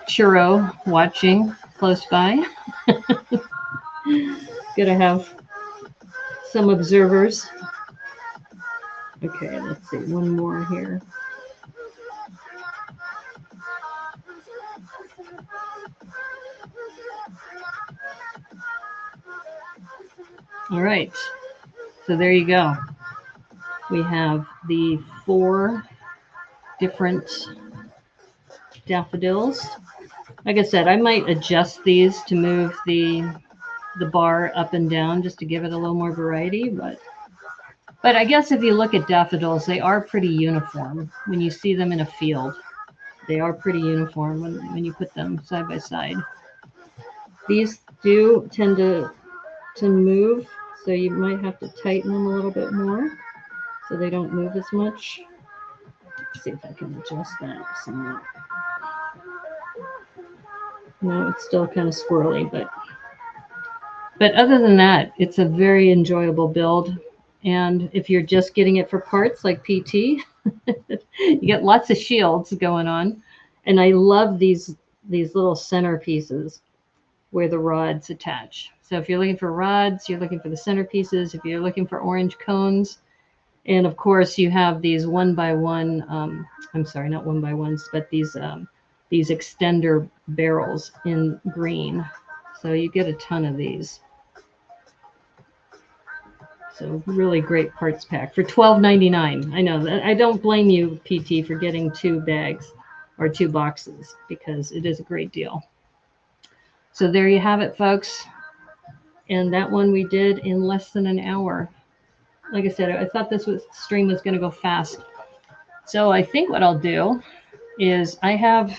Churro watching. close by. Gonna have some observers. Okay, let's see, one more here. All right, so there you go. We have the 4 different daffodils. Like I said, I might adjust these to move the bar up and down just to give it a little more variety, but I guess if you look at daffodils, they are pretty uniform when you see them in a field. They are pretty uniform when you put them side by side. These do tend to move, so you might have to tighten them a little bit more so they don't move as much. Let's see if I can adjust that somewhat. No, it's still kind of squirrely, but other than that, it's a very enjoyable build. And if you're just getting it for parts like PT, you get lots of shields going on. And I love these little center pieces where the rods attach. So if you're looking for rods, you're looking for the centerpieces. If you're looking for orange cones, and of course you have these 1x1. I'm sorry, not 1x1s, but these extender barrels in green. So you get a ton of these. So really great parts pack for $12.99. I know that I don't blame you, PT, for getting 2 bags or 2 boxes because it is a great deal. So there you have it, folks. And that one we did in less than an hour. Like I said, I thought this stream was going to go fast. So I think what I'll do is let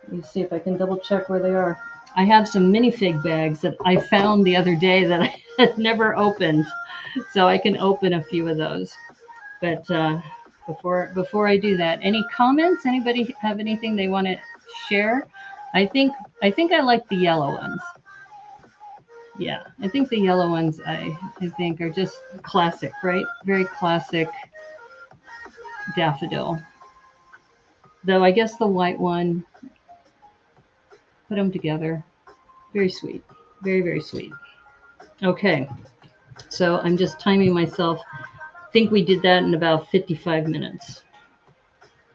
me see if I can double check where they are. I have some minifig bags that I found the other day that I had never opened. So I can open a few of those. But before I do that, any comments? Anybody have anything they want to share? I think I like the yellow ones. Yeah, I think the yellow ones I think are just classic, right? Very classic daffodil. Though I guess the white one, put them together. Very sweet. Very, very sweet. Okay, so I'm just timing myself. I think we did that in about 55 minutes.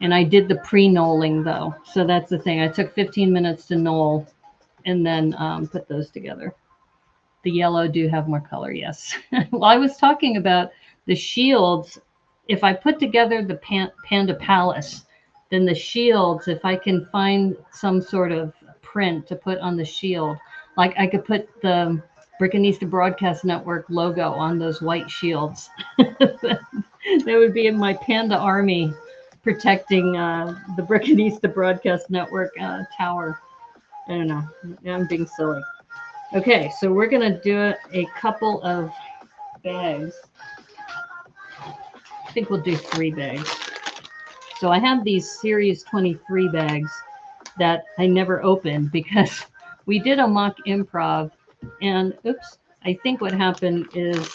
And I did the pre-knolling though. So that's the thing. I took 15 minutes to knoll and then put those together. The yellow do have more color, yes. Well, I was talking about the shields. If I put together the Panda Palace, then the shields, if I can find some sort of print to put on the shield, like I could put the Brickanista Broadcast Network logo on those white shields. That would be in my Panda army protecting the Brickanista Broadcast Network tower. I don't know. I'm being silly. Okay, so we're going to do a couple of bags. I think we'll do 3 bags. So I have these Series 23 bags that I never opened because we did a mock improv. And oops, I think what happened is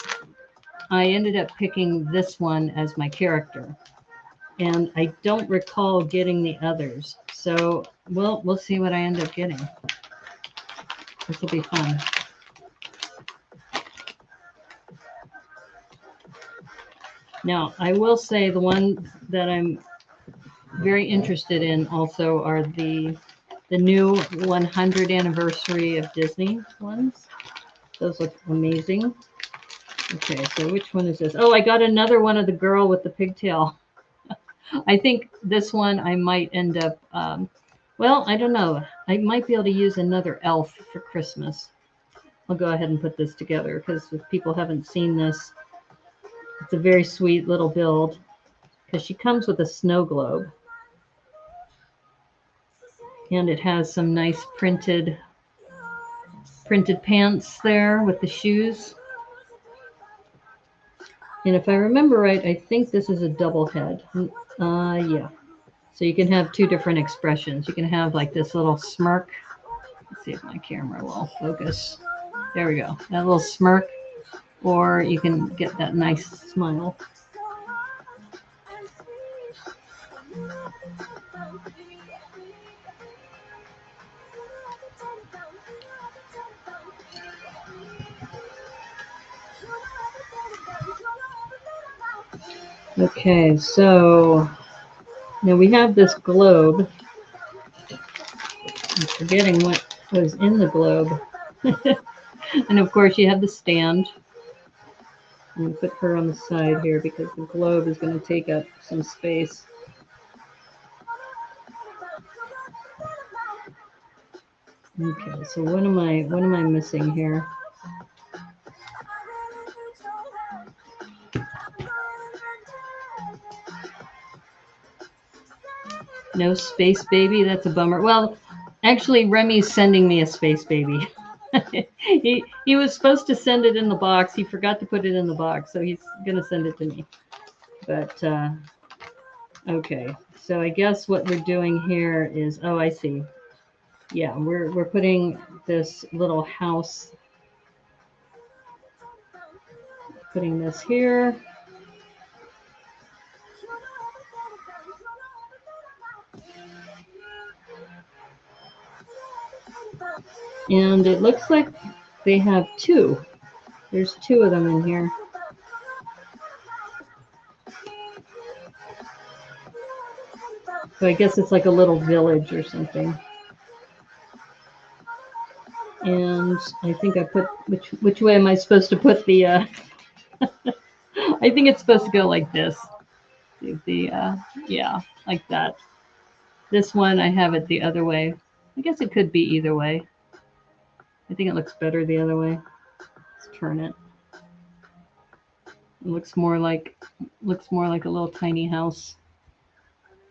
I ended up picking this one as my character. And I don't recall getting the others. So we'll see what I end up getting. This will be fun. Now, I will say the one that I'm very interested in also are the new 100th anniversary of Disney ones. Those look amazing. Okay, so which one is this? Oh, I got another one of the girl with the pigtail. I think this one I might end up, well, I don't know. I might be able to use another elf for Christmas. I'll go ahead and put this together because if people haven't seen this, it's a very sweet little build because she comes with a snow globe. And it has some nice printed pants there with the shoes. And if I remember right, I think this is a double head. Yeah. So you can have 2 different expressions. You can have like this little smirk. Let's see if my camera will focus. There we go. That little smirk. Or you can get that nice smile. Okay, so now we have this globe. I'm forgetting what was in the globe. And of course you have the stand. I'm going to put her on the side here because the globe is going to take up some space. Okay, so what am I missing here? No space baby, that's a bummer. Well, actually Remy's sending me a space baby. he was supposed to send it in the box. He forgot to put it in the box, so he's going to send it to me. But okay, so I guess what we're doing here is, oh, I see. Yeah, we're putting this little house, putting this here. And it looks like they have two. There's two of them in here. So I guess it's like a little village or something. And I think I put, which way am I supposed to put the, I think it's supposed to go like this. Yeah, like that. This one, I have it the other way. I guess it could be either way. I think it looks better the other way. Let's turn it. It looks more like a little tiny house.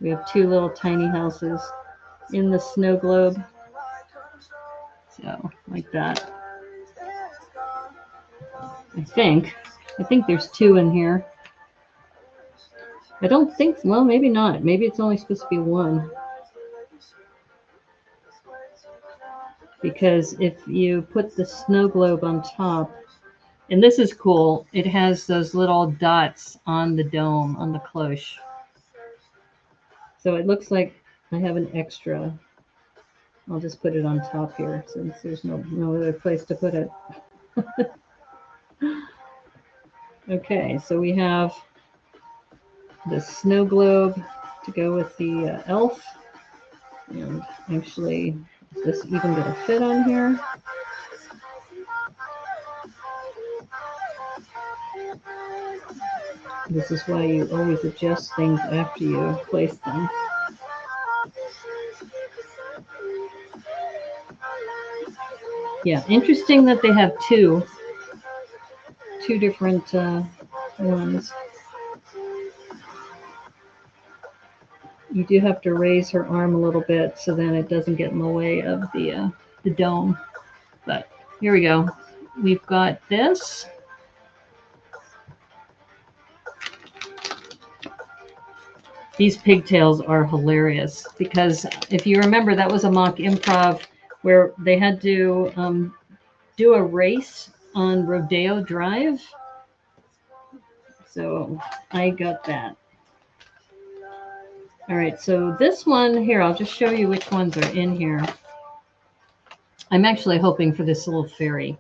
We have two little tiny houses in the snow globe. So, like that. I think there's two in here. I don't think, well, maybe not. Maybe it's only supposed to be one. Because if you put the snow globe on top, and this is cool, it has those little dots on the dome, on the cloche. So it looks like I have an extra. I'll just put it on top here since there's no other place to put it. Okay, so we have the snow globe to go with the elf. And actually, is this even going to fit on here? This is why you always adjust things after you place them. Yeah, interesting that they have two different ones. You do have to raise her arm a little bit so then it doesn't get in the way of the dome. But here we go. We've got this. These pigtails are hilarious because if you remember, that was a mock improv where they had to do a race on Rodeo Drive. So I got that. All right, so this one here, I'll just show you which ones are in here. I'm actually hoping for this little fairy,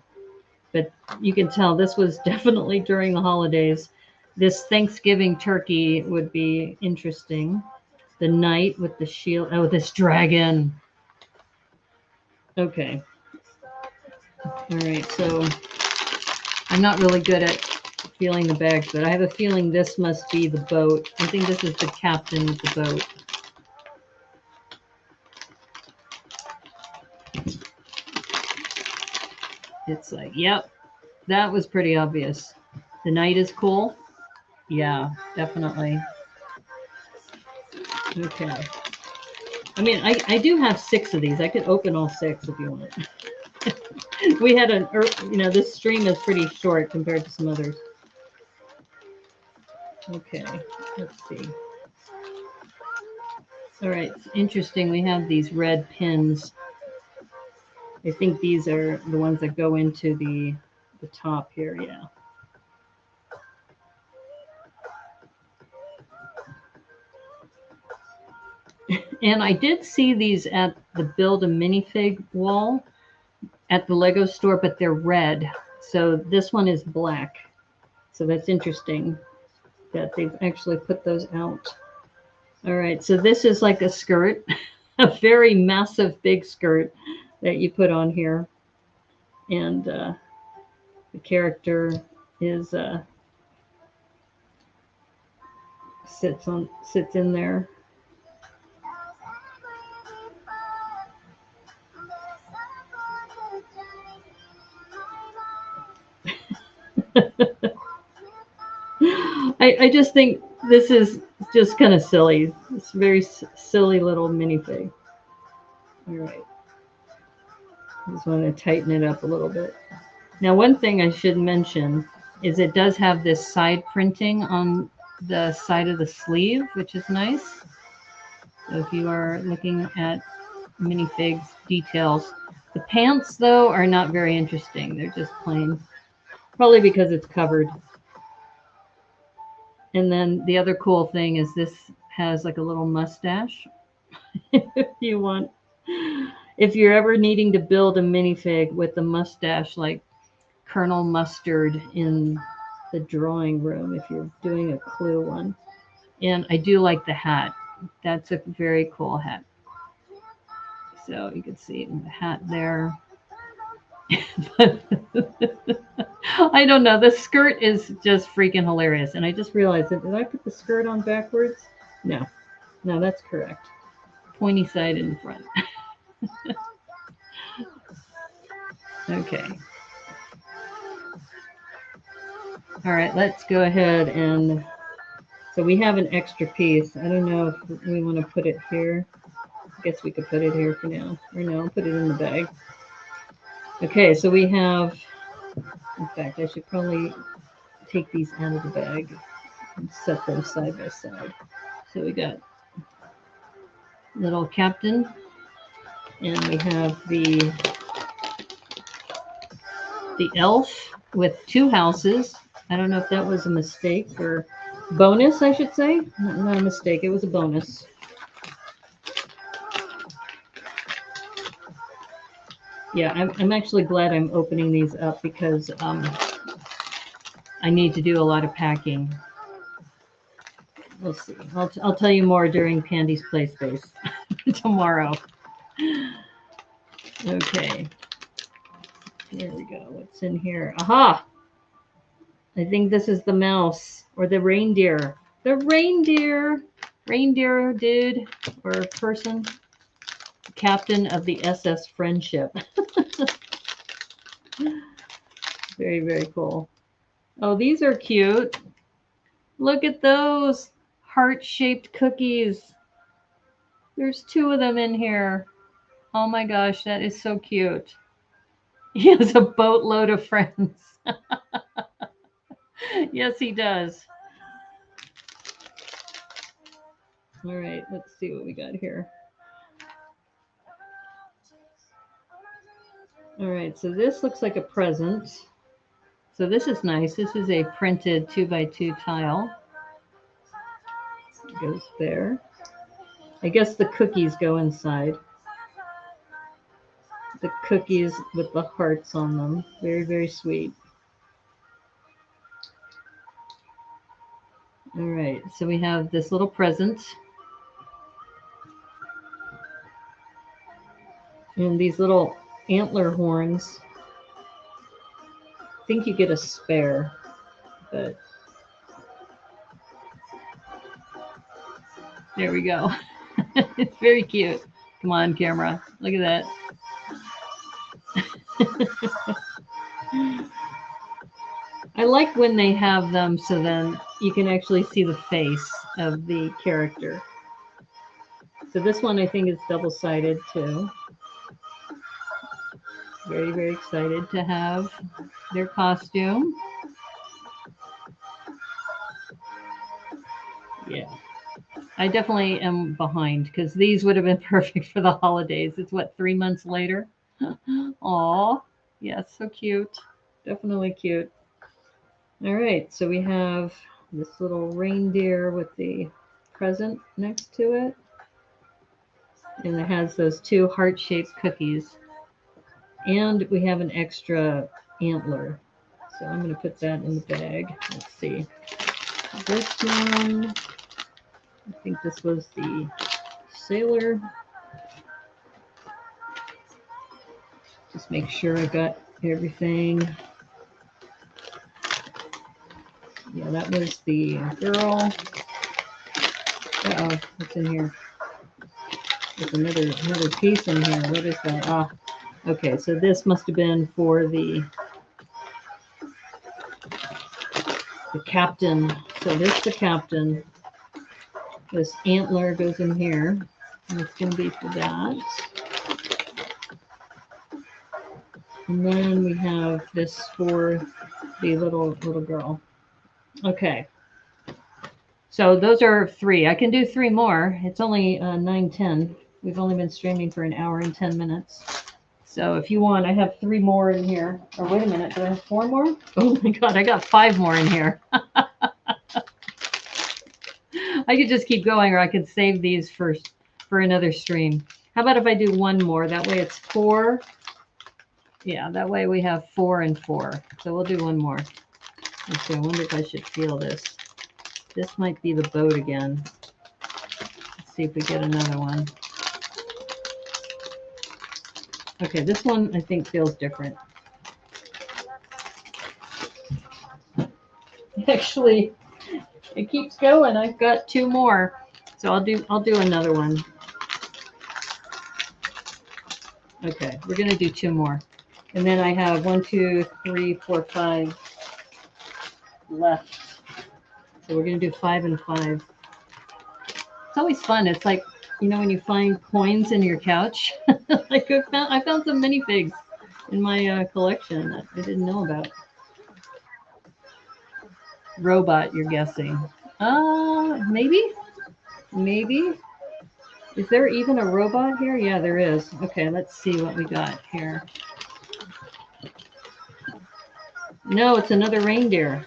but you can tell this was definitely during the holidays. This Thanksgiving turkey would be interesting. The knight with the shield. Oh, this dragon. Okay. All right, so I'm not really good at feeling the bags, but I have a feeling this must be the boat. I think this is the captain of the boat. It's like, yep, that was pretty obvious. The knight is cool. Yeah, definitely. Okay. I mean, I do have 6 of these. I could open all 6 if you want. We had this stream is pretty short compared to some others. Okay, let's see. All right, it's interesting. We have these red pins. I think these are the ones that go into the top here, yeah. And I did see these at the Build a Minifig wall at the Lego store, but they're red. So this one is black. So that's interesting. that they've actually put those out. All right, so this is like a skirt, a very massive big skirt that you put on here. And the character is sits in there. I just think this is just kind of silly. It's a very silly little minifig. All right. I just want to tighten it up a little bit. Now, one thing I should mention is it does have this side printing on the side of the sleeve, which is nice. So if you are looking at minifigs details, the pants, though, are not very interesting. They're just plain, probably because it's covered. And then the other cool thing is this has like a little mustache. If you want, if you're ever needing to build a minifig with the mustache like Colonel Mustard in the drawing room, if you're doing a Clue one. And I do like the hat. That's a very cool hat. So you can see the hat there. I don't know. The skirt is just freaking hilarious. And I just realized that, did I put the skirt on backwards? No. No, that's correct. Pointy side in front. Okay. All right, let's go ahead and, so we have an extra piece. I don't know if we want to put it here. I guess we could put it here for now. Or no, put it in the bag. Okay, so we have, in fact, I should probably take these out of the bag and set them side by side. So we got little captain, and we have the elf with two houses. I don't know if that was a mistake or bonus, I should say. Not a mistake, it was a bonus. Yeah, I'm actually glad I'm opening these up because I need to do a lot of packing. We'll see. I'll tell you more during Pandy's Play Space tomorrow. Okay. There we go. What's in here? Aha! I think this is the mouse or the reindeer. The reindeer dude or person. Captain of the SS Friendship. Very, very cool. Oh, these are cute. Look at those heart-shaped cookies. There's two of them in here. Oh my gosh, that is so cute. He has a boatload of friends. Yes, he does. All right, let's see what we got here. All right, so this looks like a present. So this is nice. This is a printed 2x2 tile. It goes there. I guess the cookies go inside. The cookies with the hearts on them. Very, very sweet. All right, so we have this little present. And these little antler horns. I think you get a spare, but there we go. It's very cute. Come on, camera. Look at that. I like when they have them so then you can actually see the face of the character. So this one I think is double-sided too. Very, very excited to have their costume. Yeah. I definitely am behind because these would have been perfect for the holidays. It's what, 3 months later? Aw. Yeah, so cute. Definitely cute. All right, so we have this little reindeer with the present next to it. And it has those two heart-shaped cookies. And we have an extra antler. So I'm going to put that in the bag. Let's see. This one, I think this was the sailor. Just make sure I got everything. Yeah, that was the girl. Uh-oh, what's in here? There's another piece in here. What is that? Ah, okay, so this must have been for the captain. So this is the captain. This antler goes in here, and it's going to be for that. And then we have this for the little girl. Okay. So those are 3. I can do 3 more. It's only 9:10. We've only been streaming for an hour and 10 minutes. So if you want, I have 3 more in here. Or wait a minute, do I have 4 more? Oh my God, I got 5 more in here. I could just keep going, or I could save these for another stream. How about if I do 1 more? That way it's 4. Yeah, that way we have 4 and 4. So we'll do 1 more. Let's see, I wonder if I should feel this. This might be the boat again. Let's see if we get another one. Okay, this one I think feels different. Actually, it keeps going. I've got 2 more. So I'll do another one. Okay, we're gonna do 2 more. And then I have 1, 2, 3, 4, 5 left. So we're gonna do 5 and 5. It's always fun. It's like, you know, when you find coins in your couch. Like I found some minifigs in my collection that I didn't know about. Robot, you're guessing? Maybe. Is there even a robot here? Yeah, there is. Okay, let's see what we got here. No, it's another reindeer.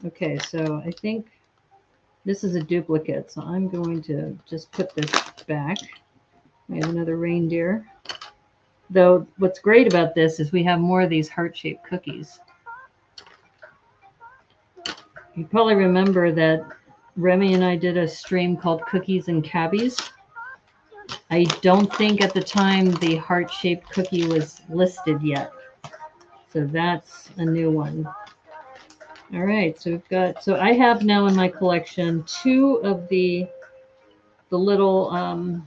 Okay, so I think this is a duplicate, so I'm going to just put this back. We have another reindeer. Though what's great about this is we have more of these heart-shaped cookies. You probably remember that Remy and I did a stream called Cookies and Cabbies. I don't think at the time the heart-shaped cookie was listed yet. So that's a new one. All right, so we've got, so I have now in my collection 2 of the little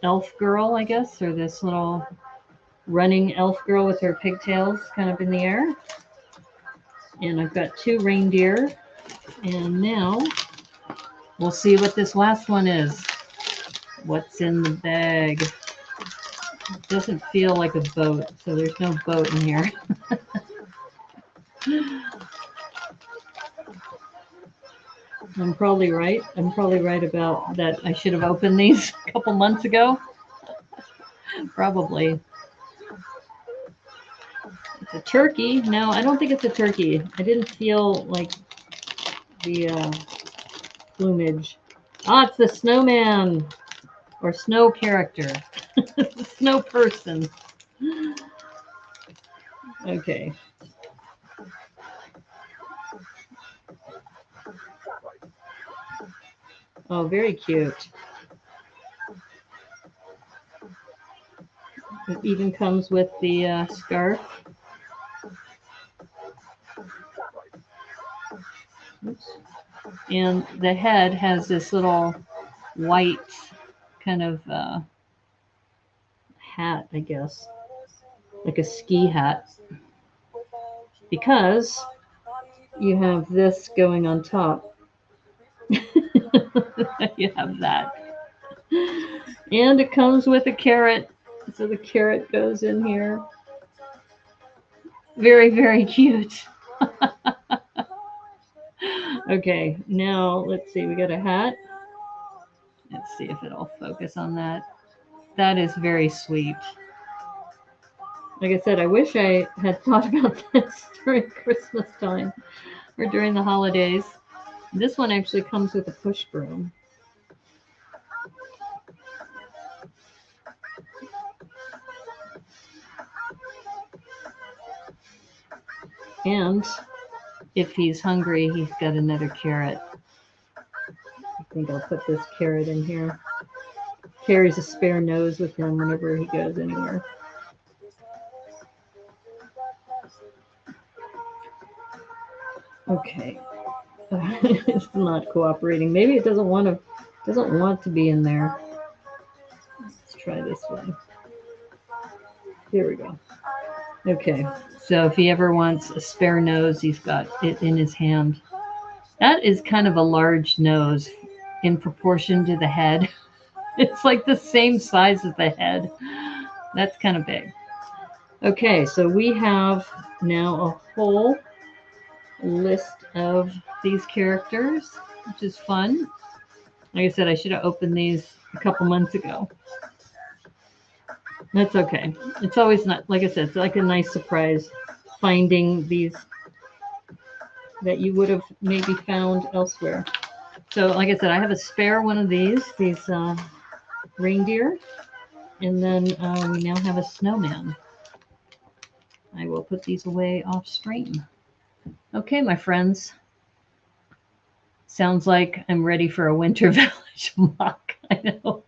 elf girl, I guess, or this little running elf girl with her pigtails kind of in the air. And I've got 2 reindeer. And now we'll see what this last one is. What's in the bag? It doesn't feel like a boat, so there's no boat in here. I'm probably right. I'm probably right about that. I should have opened these a couple months ago. Probably. It's a turkey. No, I don't think it's a turkey. I didn't feel like the plumage. Ah, it's the snowman or snow character. The snow person. Okay. Oh, very cute. It even comes with the scarf. Oops. And the head has this little white kind of hat, I guess, like a ski hat, because you have this going on top. You have that. And it comes with a carrot. So the carrot goes in here. Very, very cute. Okay, now let's see. We got a hat. Let's see if it'll focus on that. That is very sweet. Like I said, I wish I had thought about this during Christmas time or during the holidays. This one actually comes with a push broom. And if he's hungry, he's got another carrot. I think I'll put this carrot in here. Carries a spare nose with him whenever he goes anywhere. Okay. It's not cooperating. Maybe it doesn't want to be in there. Let's try this one. Here we go. Okay. So if he ever wants a spare nose, he's got it in his hand. That is kind of a large nose in proportion to the head. It's like the same size as the head. That's kind of big. Okay, so we have now a whole list of these characters, which is fun. Like I said, I should have opened these a couple months ago. That's okay. It's always not, like I said, it's like a nice surprise finding these that you would have maybe found elsewhere. So like I said, I have a spare one of these reindeer, and then we now have a snowman. I will put these away off stream. Okay, my friends. Sounds like I'm ready for a winter village mock. I know.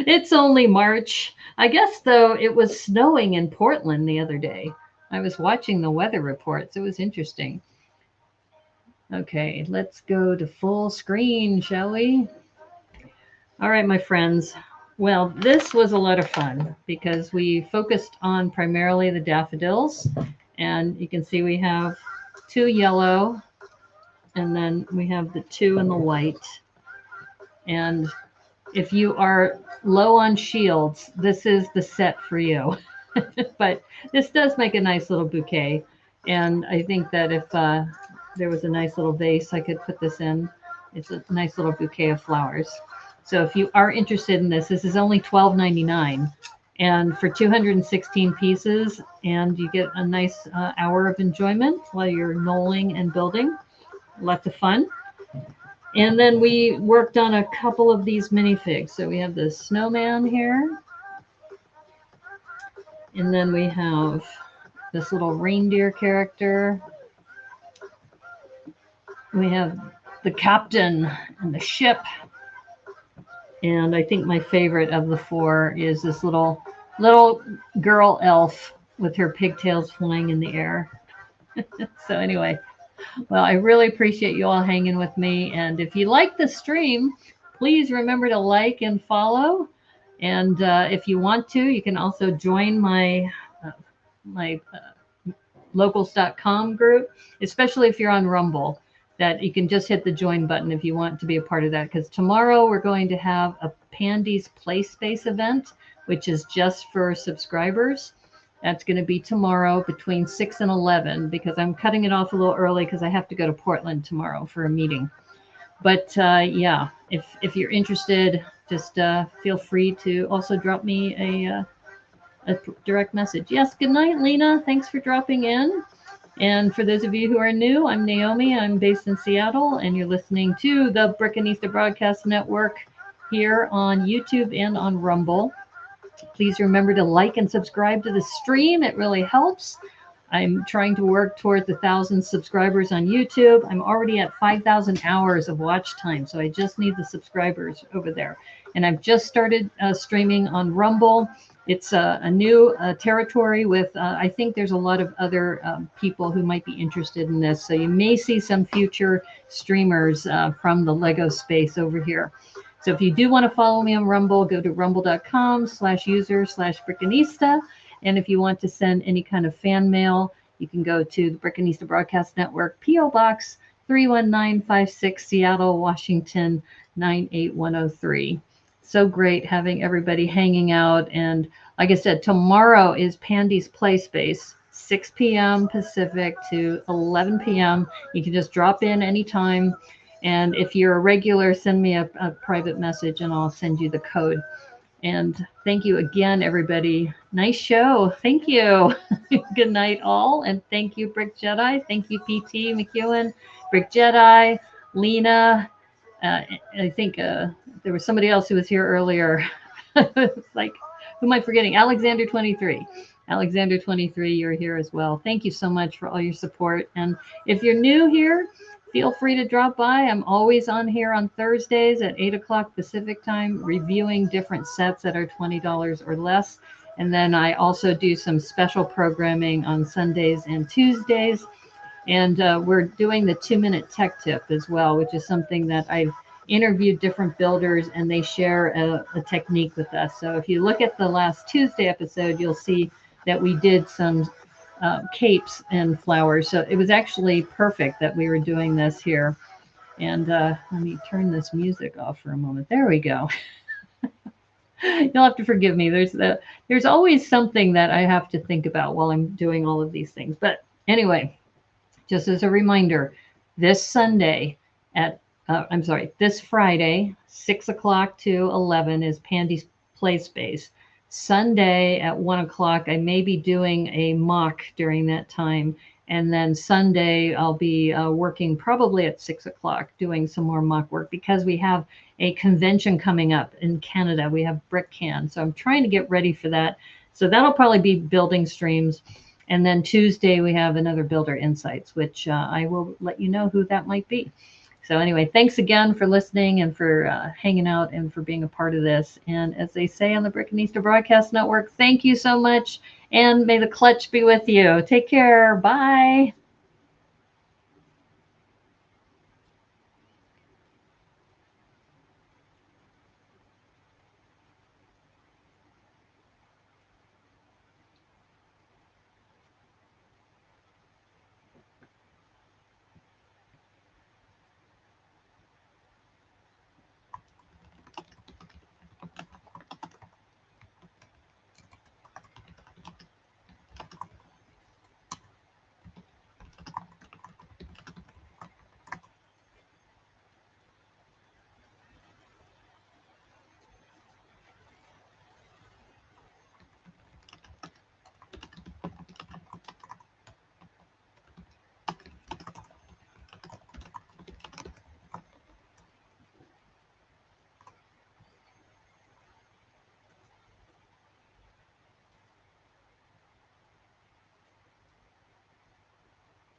It's only March. I guess, though, it was snowing in Portland the other day. I was watching the weather reports. It was interesting. Okay, let's go to full screen, shall we? All right, my friends. Well, this was a lot of fun because we focused on primarily the daffodils. And you can see we have 2 yellow, and then we have the 2 in the white. And if you are low on shields, this is the set for you. But this does make a nice little bouquet. And I think that if there was a nice little vase I could put this in, it's a nice little bouquet of flowers. So if you are interested in this, this is only $12.99. And for 216 pieces, and you get a nice hour of enjoyment while you're knolling and building. Lots of fun. And then we worked on a couple of these minifigs. So we have the snowman here. And then we have this little reindeer character. We have the captain and the ship. And I think my favorite of the 4 is this little girl elf with her pigtails flying in the air. So anyway, well, I really appreciate you all hanging with me. And if you like the stream, please remember to like and follow. And if you want to, you can also join my locals.com group, especially if you're on Rumble, that you can just hit the join button if you want to be a part of that. Because tomorrow we're going to have a Pandy's Play Space event, which is just for subscribers. That's going to be tomorrow between 6 and 11, because I'm cutting it off a little early because I have to go to Portland tomorrow for a meeting. But yeah, if you're interested, just feel free to also drop me a direct message. Yes, good night, Lena. Thanks for dropping in. And for those of you who are new, I'm Naomi. I'm based in Seattle, and you're listening to the Brickanista Broadcast Network here on YouTube and on Rumble. Please remember to like and subscribe to the stream. It really helps. I'm trying to work towards 1,000 subscribers on YouTube. I'm already at 5,000 hours of watch time, so I just need the subscribers over there. And I've just started streaming on Rumble. It's a new territory with, I think there's a lot of other people who might be interested in this. So you may see some future streamers from the Lego space over here. So if you do want to follow me on Rumble, go to rumble.com/user/Brickanista. And if you want to send any kind of fan mail, you can go to the Brickanista Broadcast Network, P.O. Box 31956, Seattle, Washington, 98103. So great having everybody hanging out. And like I said, tomorrow is Pandy's Play Space, 6 p.m. Pacific to 11 p.m. You can just drop in anytime. And if you're a regular, send me a private message and I'll send you the code. And thank you again, everybody. Nice show. Thank you. Good night, all. And thank you, Brick Jedi. Thank you, PT McEwen, Brick Jedi, Lena. I think there was somebody else who was here earlier. Like, who am I forgetting? Alexander 23. Alexander 23, you're here as well. Thank you so much for all your support. And if you're new here, feel free to drop by. I'm always on here on Thursdays at 8 o'clock Pacific time, reviewing different sets that are $20 or less. And then I also do some special programming on Sundays and Tuesdays. And we're doing the 2-minute tech tip as well, which is something that I've interviewed different builders and they share a technique with us. So if you look at the last Tuesday episode, you'll see that we did some capes and flowers. So it was actually perfect that we were doing this here. And let me turn this music off for a moment. There we go. You'll have to forgive me. There's always something that I have to think about while I'm doing all of these things. But anyway, just as a reminder, this Sunday this Friday, 6 o'clock to 11 is Pandy's Play Space. Sunday at 1 o'clock, I may be doing a mock during that time. And then Sunday, I'll be working probably at 6 o'clock doing some more mock work because we have a convention coming up in Canada. We have BrickCan. So I'm trying to get ready for that. So that'll probably be building streams. And then Tuesday, we have another Builder Insights, which I will let you know who that might be. So anyway, thanks again for listening and for hanging out and for being a part of this. And as they say on the Brickanista Broadcast Network, thank you so much. And may the clutch be with you. Take care. Bye.